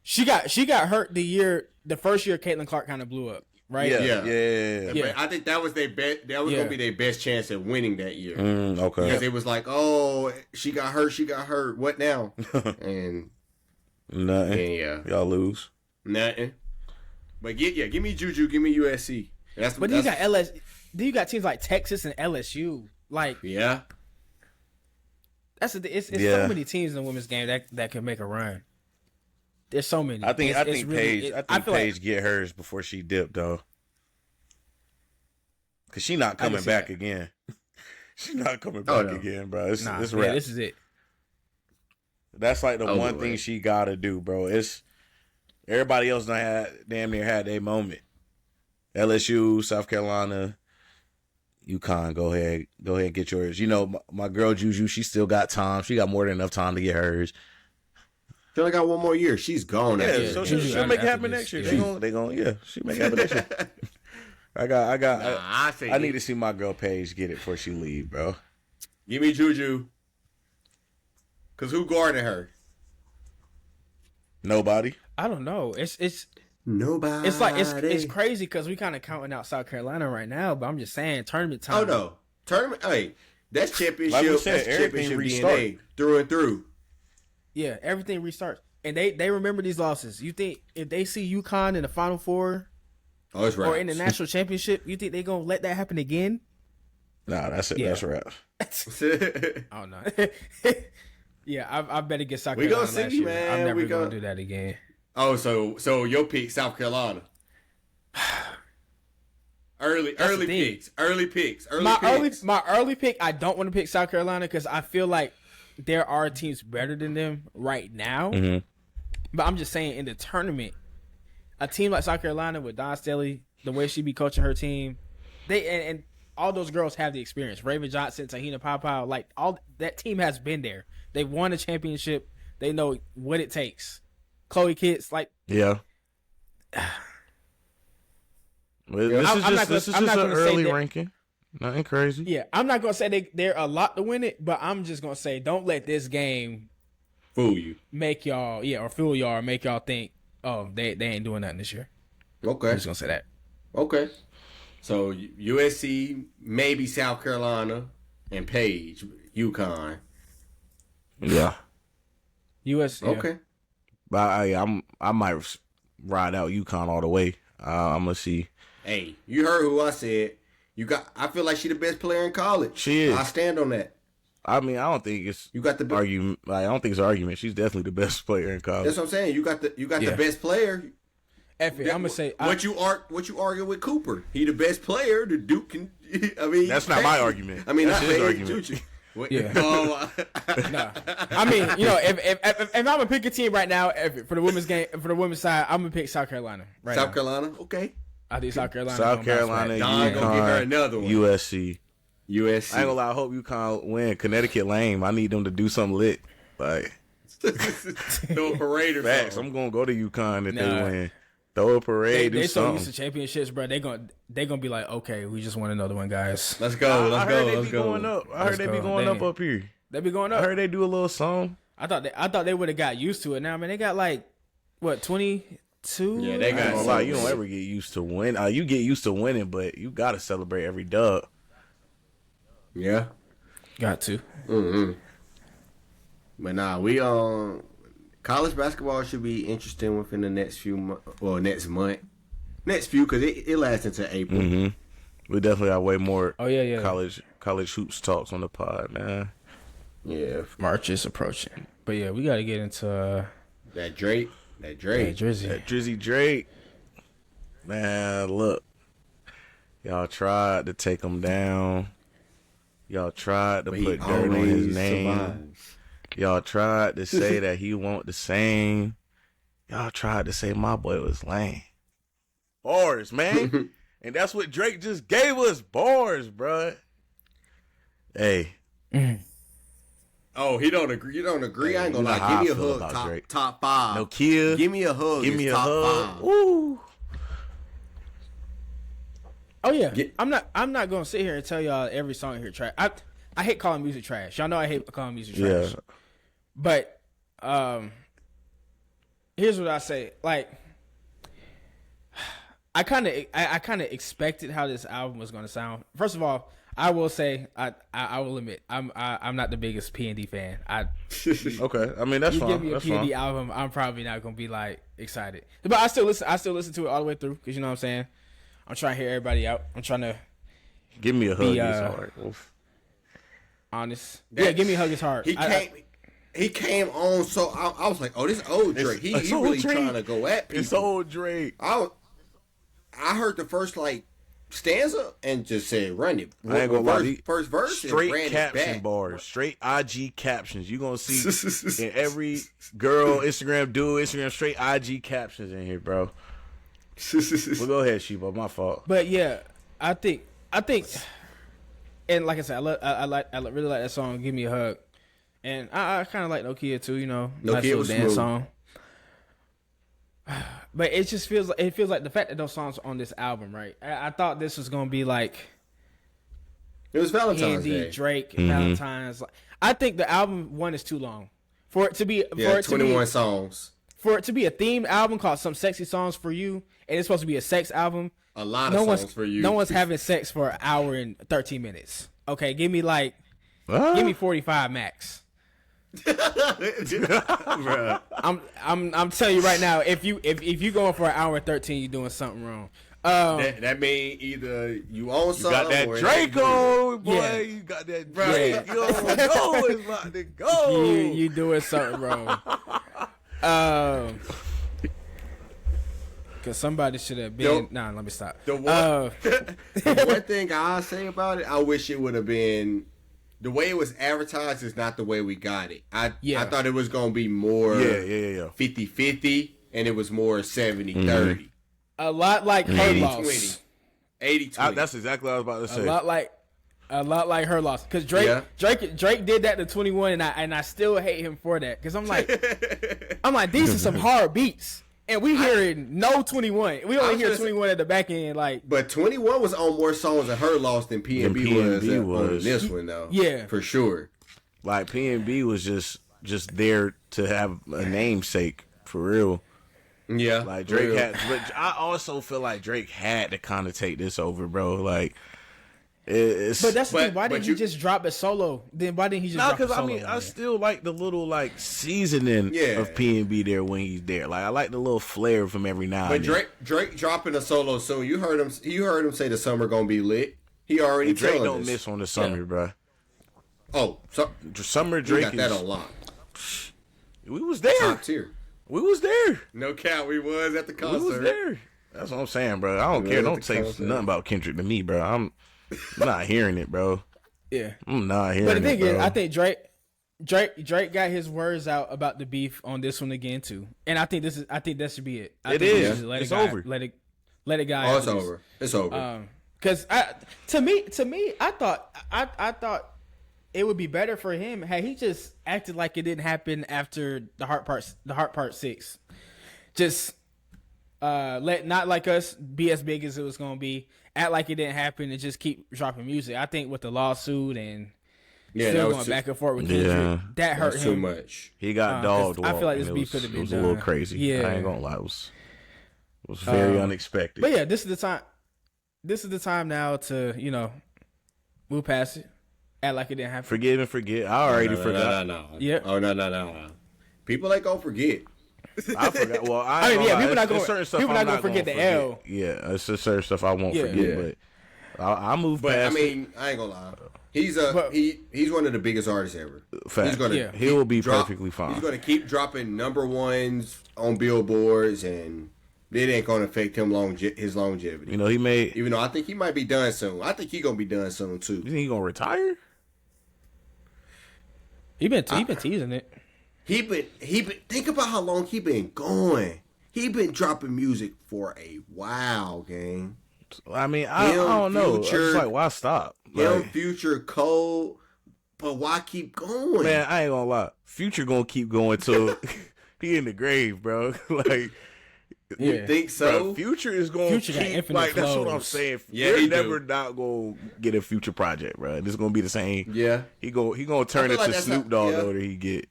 She got hurt the first year Caitlin Clark kind of blew up, right? Yeah. Yeah. But I think that was their best. That was gonna be their best chance at winning that year. Okay. Because it was like, oh, she got hurt. What now? And Nothing. yeah, Y'all lose. nothing. But give me Juju, give me USC. But then you got then you got teams like Texas and LSU. Like yeah. it's so many teams in the women's game that can make a run. There's so many. I think really, Paige get hers before she dipped though. Cause she not coming back again. She's not coming back again, bro. It's yeah, rap. this is it. That's like the one thing she gotta do, bro. It's everybody else damn near had their moment. LSU, South Carolina, UConn, go ahead and get yours. You know, my girl Juju, she still got time. She got more than enough time to get hers. She only got one more year. She's gone. Yeah, so she'll make it happen next year. They gonna she'll make it happen next year. I need to see my girl Paige get it before she leave, bro. Give me Juju. Cause who guarded her? Nobody. I don't know. It's nobody. It's like it's crazy because we kind of counting out South Carolina right now, but I'm just saying tournament time. Oh no, tournament. Hey, that's championship. Like we said, that's everything championship restart. DNA through and through. Yeah, everything restarts, and they remember these losses. You think if they see UConn in the Final Four, it's right, or in the national championship, you think they gonna let that happen again? Nah, that's it. Yeah. That's right. Oh no. Yeah, I better get South we Carolina gonna last see, year. man. I'm never gonna do that again. Oh, so your pick, South Carolina. Early picks. My early pick, I don't want to pick South Carolina because I feel like there are teams better than them right now. Mm-hmm. But I'm just saying, in the tournament, a team like South Carolina with Don Staley, the way she be coaching her team, and all those girls have the experience. Raven Johnson, Tahina Paopao, like all that team has been there. They won a championship. They know what it takes. Chloe Kitts, like yeah. This is just an early ranking. Nothing crazy. Yeah, I'm not gonna say they're a lot to win it, but I'm just gonna say don't let this game fool you, make y'all, or fool y'all, or make y'all think, oh, they ain't doing nothing this year. Okay, I'm just gonna say that. Okay, so USC, maybe South Carolina, and Paige, UConn. Yeah. USC. Okay. But I might ride out UConn all the way. I'm gonna see. Hey, you heard who I said. I feel like she the best player in college. She is. I stand on that. I mean, I don't think it's argument. I don't think it's an argument. She's definitely the best player in college. That's what I'm saying. You got the best player. F it, I'm gonna say what you argue with Cooper. He the best player. The Duke can. I mean, that's not my argument. I mean, that's his argument. Yeah. Nah. I mean, if I'm gonna pick a team right now for the women's game, for the women's side, I'm gonna pick South Carolina. South Carolina, okay. I think South Carolina. South Carolina, Don gonna get her another one. USC. USC. I ain't gonna lie. I hope UConn win. Connecticut lame. I need them to do something lit. Like throw a parade or facts. something. I'm gonna go to UConn if they win. Throw a parade. They do so something. used to championships, bro. They gonna be like, okay, we just won another one, guys. Let's go. I heard they be going up. I heard they be going up here. They be going I up. heard they do a little song. I thought they would have got used to it. Now, man, they got like what 22. Yeah, they got. A lot. You don't ever get used to win. You get used to winning, but you gotta celebrate every dub. Yeah, got to. Mm-hmm. But nah, we college basketball should be interesting within the next few next month, because it lasts until April. Mm-hmm. We definitely got way more. Oh yeah. College hoops talks on the pod, man. Yeah, March is approaching, but yeah, we got to get into that Drake, Drizzy. That Drizzy Drake. Man, look, y'all tried to take him down. Y'all tried to put dirt on his name. Survives. Y'all tried to say that he won't the same. Y'all tried to say my boy was lame. Bars, man. And that's what Drake just gave us. Bars, bruh. Hey. Oh, he don't agree. You don't agree? Hey, I ain't gonna you know lie. how Give I me a feel hug. about Drake. Top five. No Kia. Give me a hug. Give me a top hug. Five. Woo. Oh yeah, I'm not gonna sit here and tell y'all every song here trash. I hate calling music trash. Y'all know I hate calling music trash. Yeah. But here's what I say. Like, I kind of expected how this album was gonna sound. First of all, I will say I will admit I'm not the biggest P&D fan. Okay. I mean, that's you fine. give me a That's P&D fine. album, I'm probably not gonna be like excited. But I still listen to it all the way through because you know what I'm saying. I'm trying to hear everybody out. I'm trying to Give me a hug. Be, It's all right. Oof. honest. Yeah, give me a hug. It's hard. He came on, so I was like, "Oh, this old Drake. He really Drake. trying to go at people." It's old Drake. I heard the first stanza and just said, "Run it." I ain't gonna lie. First verse, Straight and ran caption it back. bars, straight IG captions. You gonna see in every girl Instagram dude Instagram straight IG captions in here, bro. Well, go ahead, Sheba. My fault. But yeah, I think, and like I said, I really like that song. Give me a hug, and I kind of like Nokia too. You know, Nokia nice was little dance smooth. song. But it just feels like the fact that those songs are on this album, right? I thought this was gonna be like It was Valentine's Andy, Day. Drake, Valentine's. I think the album one is too long for it to be. Yeah, 21 songs. For it to be a themed album called "Some Sexy Songs for You," and it's supposed to be a sex album. A lot of songs for you. No one's having sex for an hour and 13 minutes. Okay, give me 45 max. Bruh. I'm telling you right now, if you going for an hour and 13, you're doing something wrong. That mean either you own something. Got that or Draco, boy. Yeah. You got that Right. Drake. Yo, it's about to go. You doing something wrong. Because somebody should have been. Nah, let me stop. The one thing I say about it, I wish it would have been the way it was advertised is not the way we got it. I thought it was gonna be more Yeah. 50-50, and it was more 70-30. A lot like her loss. 80-20. That's exactly what I was about to say. A lot like her loss. Because Drake did that to 21, and I still hate him for that. Because I'm like, these are some hard beats. And we hearing no 21. We only hear 21 at the back end. But 21 was on more songs of her loss than P&B was on this one, though. Yeah. For sure. Like P&B was just there to have a namesake for real. Yeah. Like Drake but I also feel like Drake had to kind of take this over, bro. Like it's. But that's the thing. Why didn't he just drop it solo? Then why didn't he just drop it solo? Because I still like the little seasoning of P&B there when he's there. Like I like the little flair from every now and then. But Drake dropping a solo soon. You heard him say the summer gonna be lit. He already Drake telling don't us. miss on the summer, bro. Oh, so Summer Drake Drake got that is. on lock. We was there. Top tier. We was there. No cap, we was at the concert. We was there. That's what I'm saying, bro. I don't care. Don't say nothing about Kendrick to me, bro. I'm not hearing it, bro. Yeah. I'm not hearing it. But the thing bro. is, I think Drake got his words out about the beef on this one again too, and I think that should be it. It is. Let It's it go. over. Let Let it go. Oh, it's over. It's over. Because to me, I thought it would be better for him had he just acted like it didn't happen after the Heart Part 6. Just let Not Like Us be as big as it was gonna be. Act like it didn't happen and just keep dropping music. I think with the lawsuit and still going back and forth with Kendrick, that hurt him too much. He got dogged. I feel like this beef could have been a little crazy. Yeah, I ain't gonna lie, it was very unexpected. But yeah, this is the time. This is the time now to move past it. Act like it didn't happen. Forgive and forget. I already forgot. No. Yeah. Oh no. People ain't gonna forget. I forgot. Well, people not gonna forget the L. Yeah, it's just certain stuff I won't forget. But I move past. I mean, I ain't gonna lie. He's one of the biggest artists ever. Fact. He will be perfectly fine. He's gonna keep dropping #1s on billboards, and it ain't gonna affect him his longevity. Even though I think he might be done soon. I think he gonna be done soon too. You think he gonna retire? He been teasing it. He been think about how long he been going. He been dropping music for a while, gang. I mean, I don't know. It's like, why stop? Future, Cole, but why keep going? Man, I ain't gonna lie. Future gonna keep going till he in the grave, bro. Like, you think so? Bro, Future is gonna keep like that's what I'm saying. Yeah, he never not gonna get a Future project, bro. This is gonna be the same. Yeah, he gonna turn into Snoop Dogg though that he get.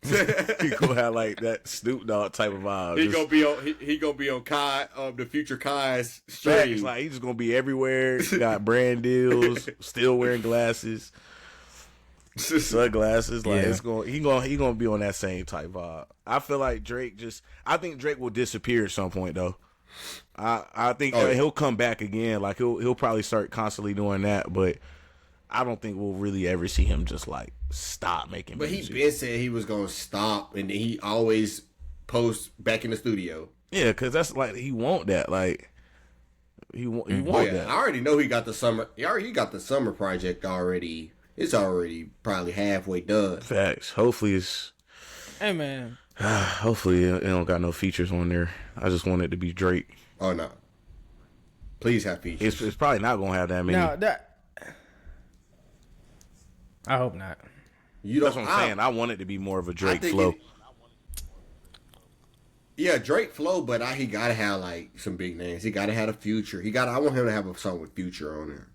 He gonna have like that Snoop Dogg type of vibe. He gonna be on Kai, the Future Kai's stream. Like he's just gonna be everywhere. Got brand deals. Still wearing glasses, sunglasses. Like he gonna be on that same type vibe. I feel like I think Drake will disappear at some point though. I think he'll come back again. Like he'll probably start constantly doing that, but I don't think we'll really ever see him just like stop making music. But he been said he was gonna stop, and he always posts back in the studio. Yeah, because that's like he want that. Like he want that. I already know he got the summer. He already got the summer project already. It's already probably halfway done. Facts. Hopefully it's. Hey man. Hopefully it don't got no features on there. I just want it to be Drake. Oh no. Please have features. It's probably not gonna have that many. No, I hope not. That's what I'm saying. I want it to be more of a Drake flow. Drake flow, but he gotta have like some big names. He gotta have a Future. I want him to have a song with Future on there.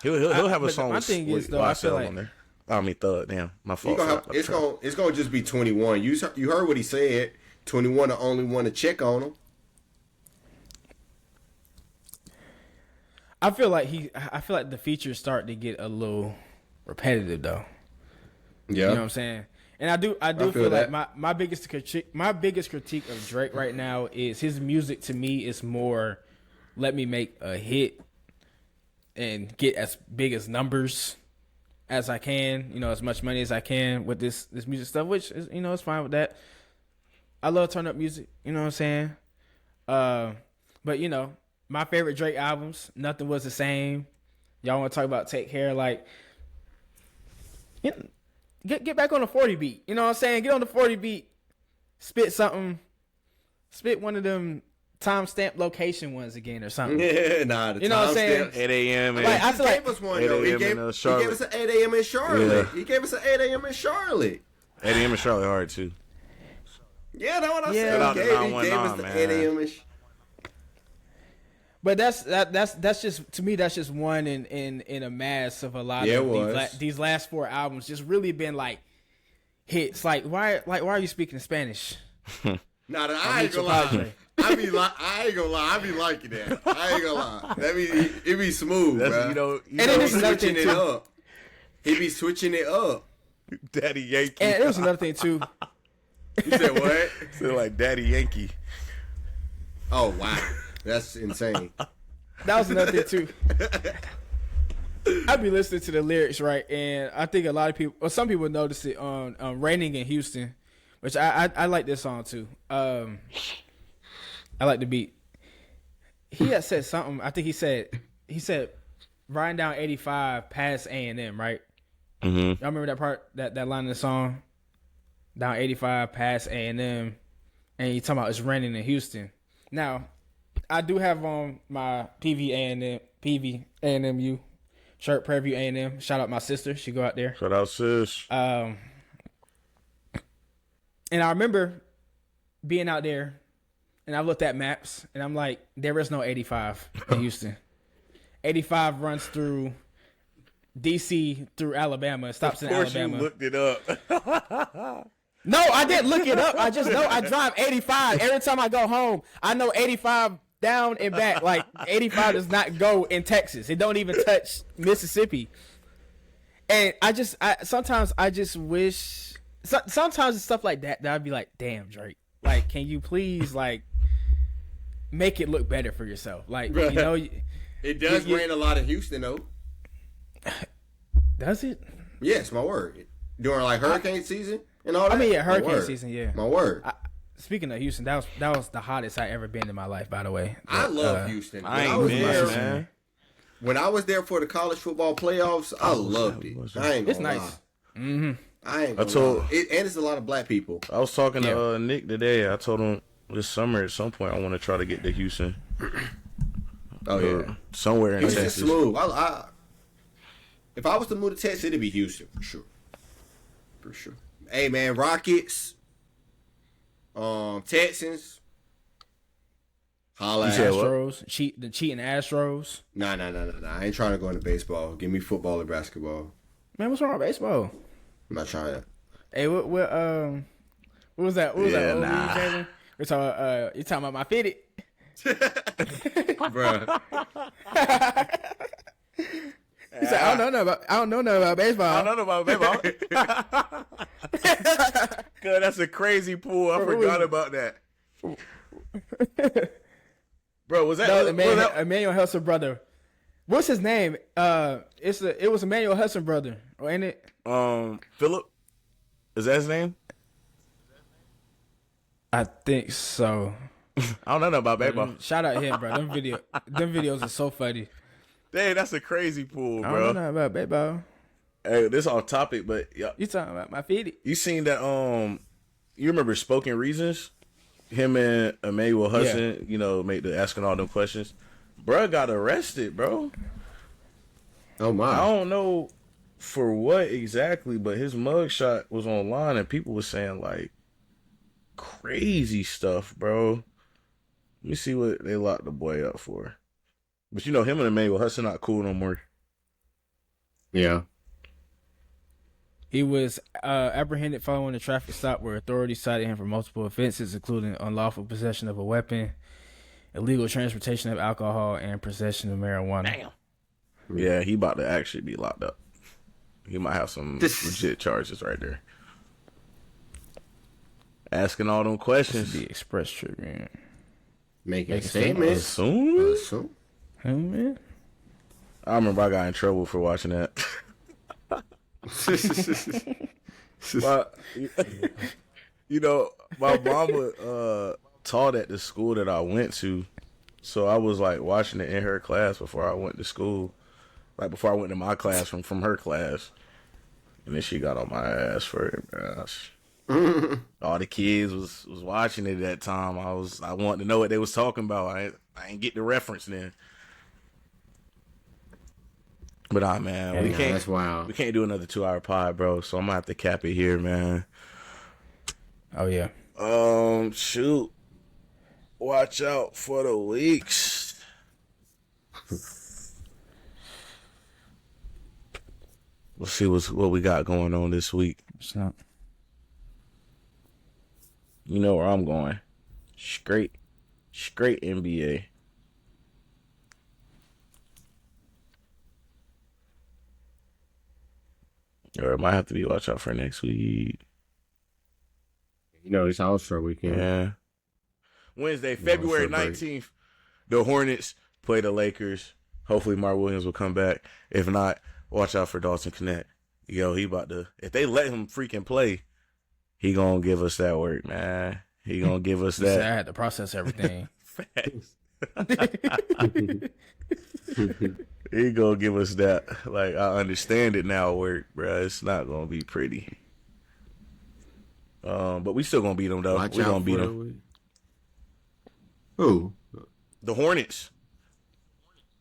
He'll have a song with YSL on there. I mean, Thug. Damn, my fault. It's gonna just be 21. You heard what he said. 21 the only one to check on him. I feel like the features start to get a little repetitive though. Yeah. You know what I'm saying? And I do feel like my biggest critique of Drake right now is his music to me is more let me make a hit and get as big as numbers as I can, as much money as I can with this music stuff, which is, it's fine with that. I love turn up music, you know what I'm saying? But my favorite Drake albums, Nothing Was the Same. Y'all want to talk about Take Care, like get back on the 40 beat. You know what I'm saying? Get on the 40 beat. Spit something. Spit one of them timestamp location ones again or something. Yeah, you know what I'm saying? 8 a.m. I feel like he gave us one though. He gave us an 8 a.m. in Charlotte. Yeah. He gave us an 8 a.m. in Charlotte. 8 a.m. in Charlotte hard too. Yeah, that's what I said. He gave us the 8 a.m. in But that's just, to me, that's just one in a mass of a lot of these last 4 albums just really been like hits. Like why are you speaking Spanish? I ain't gonna lie. I ain't gonna lie. I be liking that. I ain't gonna lie. It be smooth, bro. And then there's another thing too. Up. He be switching it up. Daddy Yankee. And there was another thing too. You said what? Feel like Daddy Yankee. Oh wow. That's insane. That was another thing too. I be listening to the lyrics, right, and I think a lot of people, or some people, notice it on "Raining in Houston," which I like this song too. I like the beat. He had said something. I think he said riding down 85 past A&M, right? Mm-hmm. Y'all remember that part, that line of the song? Down 85 past A&M, and he talking about it's raining in Houston. Now, I do have on my PV A&MU shirt, Prairie View A&M. Shout out my sister. She go out there. Shout out, sis. And I remember being out there, and I looked at maps, and I'm like, there is no 85 in Houston. 85 runs through DC through Alabama. It stops in Alabama. You looked it up. No, I didn't look it up. I just know I drive 85. Every time I go home, I know 85 down and back. Like, 85 does not go in Texas. It don't even touch Mississippi. And sometimes I just wish, sometimes it's stuff like that I'd be like, damn, Drake. Like, can you please, like, make it look better for yourself? Like, you know. It does rain a lot in Houston, though. Does it? Yes, my word. During, like, hurricane season and all that? I mean, yeah, hurricane season, yeah. My word. Speaking of Houston, that was the hottest I ever been in my life, by the way. I love Houston. I ain't been there, man. When I was there for the college football playoffs, I loved it. I ain't gonna It's nice. lie. Mm-hmm. I ain't gonna lie. And it's a lot of black people. I was talking to Nick today. I told him this summer at some point I want to try to get to Houston. Oh, yeah. Somewhere in Houston's Texas. smooth. If I was to move to Texas, it'd be Houston for sure. For sure. Hey, man, Rockets, Texans. Holla You said what? Astros, the cheating Astros. Nah. I ain't trying to go into baseball. Give me football or basketball. Man, what's wrong with baseball? I'm not trying to. Hey, what was that? What was that? Old news, Jalen? We're talking. You talking about my fitted? Bruh. He said, I don't know nothing about baseball. I don't know about baseball. Cause that's a crazy pool. I forgot about that. Bro, was that Emmanuel Hudson brother? What's his name? It was Emmanuel Hudson brother, ain't it? Philip? Is that his name? I think so. I don't know about baseball. Shout out him, bro. Them videos are so funny. Dang, that's a crazy pool, bro. I don't know about baseball. Hey, this off topic, but yeah. You talking about my fitted? You seen that? You remember Spoken Reasons? Him and Emmanuel Hudson, make the asking all them questions. Bruh got arrested, bro. Oh my! I don't know for what exactly, but his mugshot was online and people were saying like crazy stuff, bro. Let me see what they locked the boy up for. But him and Emmanuel Hudson not cool no more. Yeah. He was apprehended following a traffic stop where authorities cited him for multiple offenses, including unlawful possession of a weapon, illegal transportation of alcohol, and possession of marijuana. Damn. Yeah, he about to actually be locked up. He might have some legit charges right there. Asking all them questions. The express trigger. Making a statement. Assume? Oh, man. I remember I got in trouble for watching that. But, my mama taught at the school that I went to, so I was like watching it in her class before I went to school, like before I went to my class from her class, and then she got on my ass for it. Gosh. All the kids was watching it at that time. I wanted to know what they was talking about. I ain't get the reference then. But man, that's wild. We can't do another 2-hour pod, bro. So I'm gonna have to cap it here, man. Oh yeah. Shoot. Watch out for the leaks. Let's see what we got going on this week. It's not. You know where I'm going. Straight NBA. Or it might have to be watch out for next week. It's All-Star weekend. Yeah. Wednesday, February 19th, the Hornets play the Lakers. Hopefully Mark Williams will come back. If not, watch out for Dalton Connect. Yo, he about to, if they let him freaking play, he gonna give us that work, man. He gonna give us that. I had to process everything. Facts. He gonna give us that. Like, I understand it now work, bro. It's not gonna be pretty. But we still gonna beat them though. We gonna beat them. Who? The Hornets.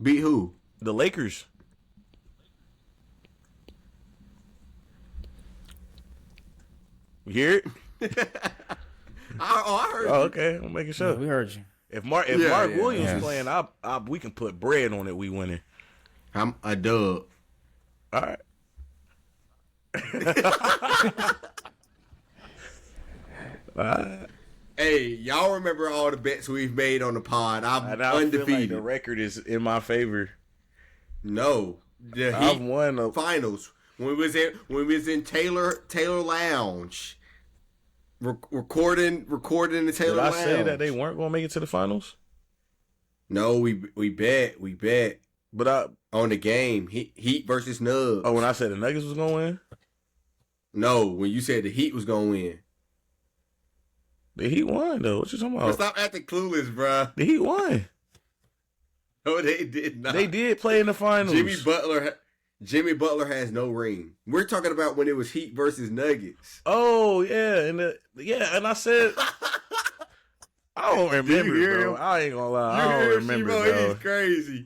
Beat who? The Lakers. You hear it? I heard. Oh, okay. I'm making sure. We heard you. If Mark Williams playing, we can put bread on it. We winning. I'm a dub. All right. Hey, y'all remember all the bets we've made on the pod? I'm And I undefeated. feel like the record is in my favor. No, the I've Heat won the finals when we was in Taylor Lounge, recording the Taylor Did I Lounge. say that they weren't going to make it to the finals? No, we bet But on the game Heat versus Nuggets. when I said the Nuggets was going to win, No, when you said the Heat was gonna win. the Heat won though. What you talking about? Stop acting clueless, bruh. The Heat won. No, they did not. They did play in the finals. Jimmy Butler has no ring. We're talking about when it was Heat versus Nuggets. Oh yeah, and I said I don't remember, hear bro. him? I ain't gonna lie, I don't remember, bro. He's crazy.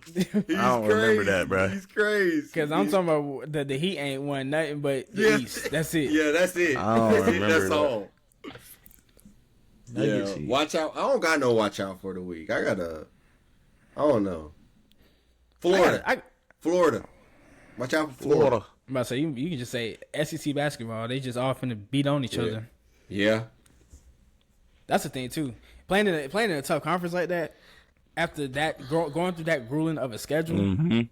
I don't remember that, bro. He's crazy. Because I'm talking about the Heat ain't won nothing but the Yeah. East. That's it. Yeah, that's it. I don't That's it. remember That's that. all. Nuggets Yeah, Heat. watch out. I don't got no watch out for the week. I don't know. Florida. Watch out for Florida. I'm about to say, you can just say SEC basketball. They just all finna beat on each other. Yeah. That's the thing, too. Playing in a tough conference like that, after that, going through that grueling of a schedule, Mm-hmm. and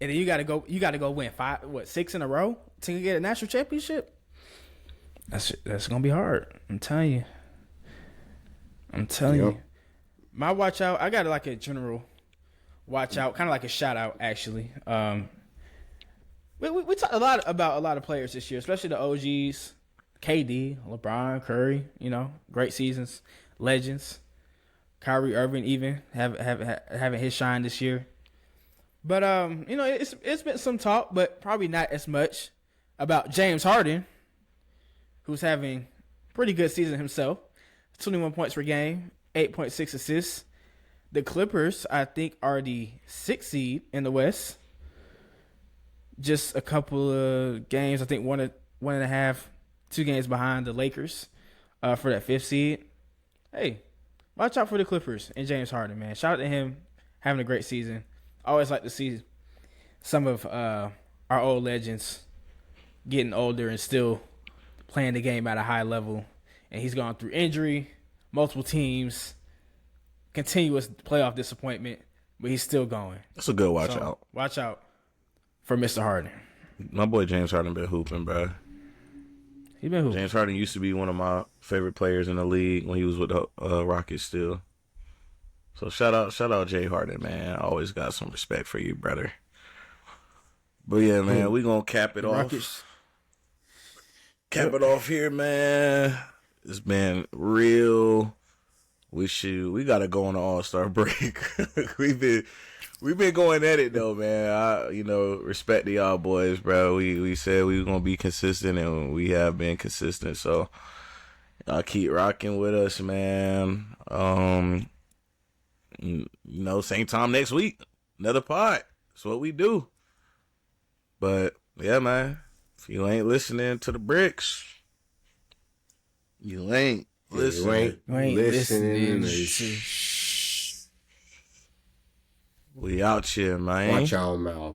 then you gotta go win 6 in a row to get a national championship. That's gonna be hard. I'm telling you. Yep. My watch out, I got like a general watch out, kind of like a shout out actually. We talked a lot about a lot of players this year, especially the OGs, KD, LeBron, Curry. You know, great seasons, legends. Kyrie Irving even having his shine this year. But you know, it's been some talk, but probably not as much about James Harden, who's having a pretty good season himself. 21 points per game, 8.6 assists. The Clippers, I think, are the 6th seed in the West. Just a couple of games, I think 1.5, 2 games behind the Lakers for that 5th seed. Hey, watch out for the Clippers and James Harden, man. Shout out to him having a great season. I always like to see some of our old legends getting older and still playing the game at a high level. And he's gone through injury, multiple teams, continuous playoff disappointment, but he's still going. That's a good watch out. Watch out for Mr. Harden. My boy James Harden been hooping, bro. He been hooping. James Harden used to be one of my favorite players in the league when he was with the Rockets still. So shout out Jay Harden, man. I always got some respect for you, brother. But yeah, man, we gonna cap it off. Rockets. Cap it off here, man. It's been real. We gotta go on an All-Star break. We've been going at it though, man. Respect to y'all boys, bro. We said we were gonna be consistent, and we have been consistent. So y'all keep rocking with us, man. Same time next week, another pod. That's what we do. But yeah, man. If you ain't listening to the Brickz, you ain't listening. You ain't listening. We out here, man. Watch y'all mouth.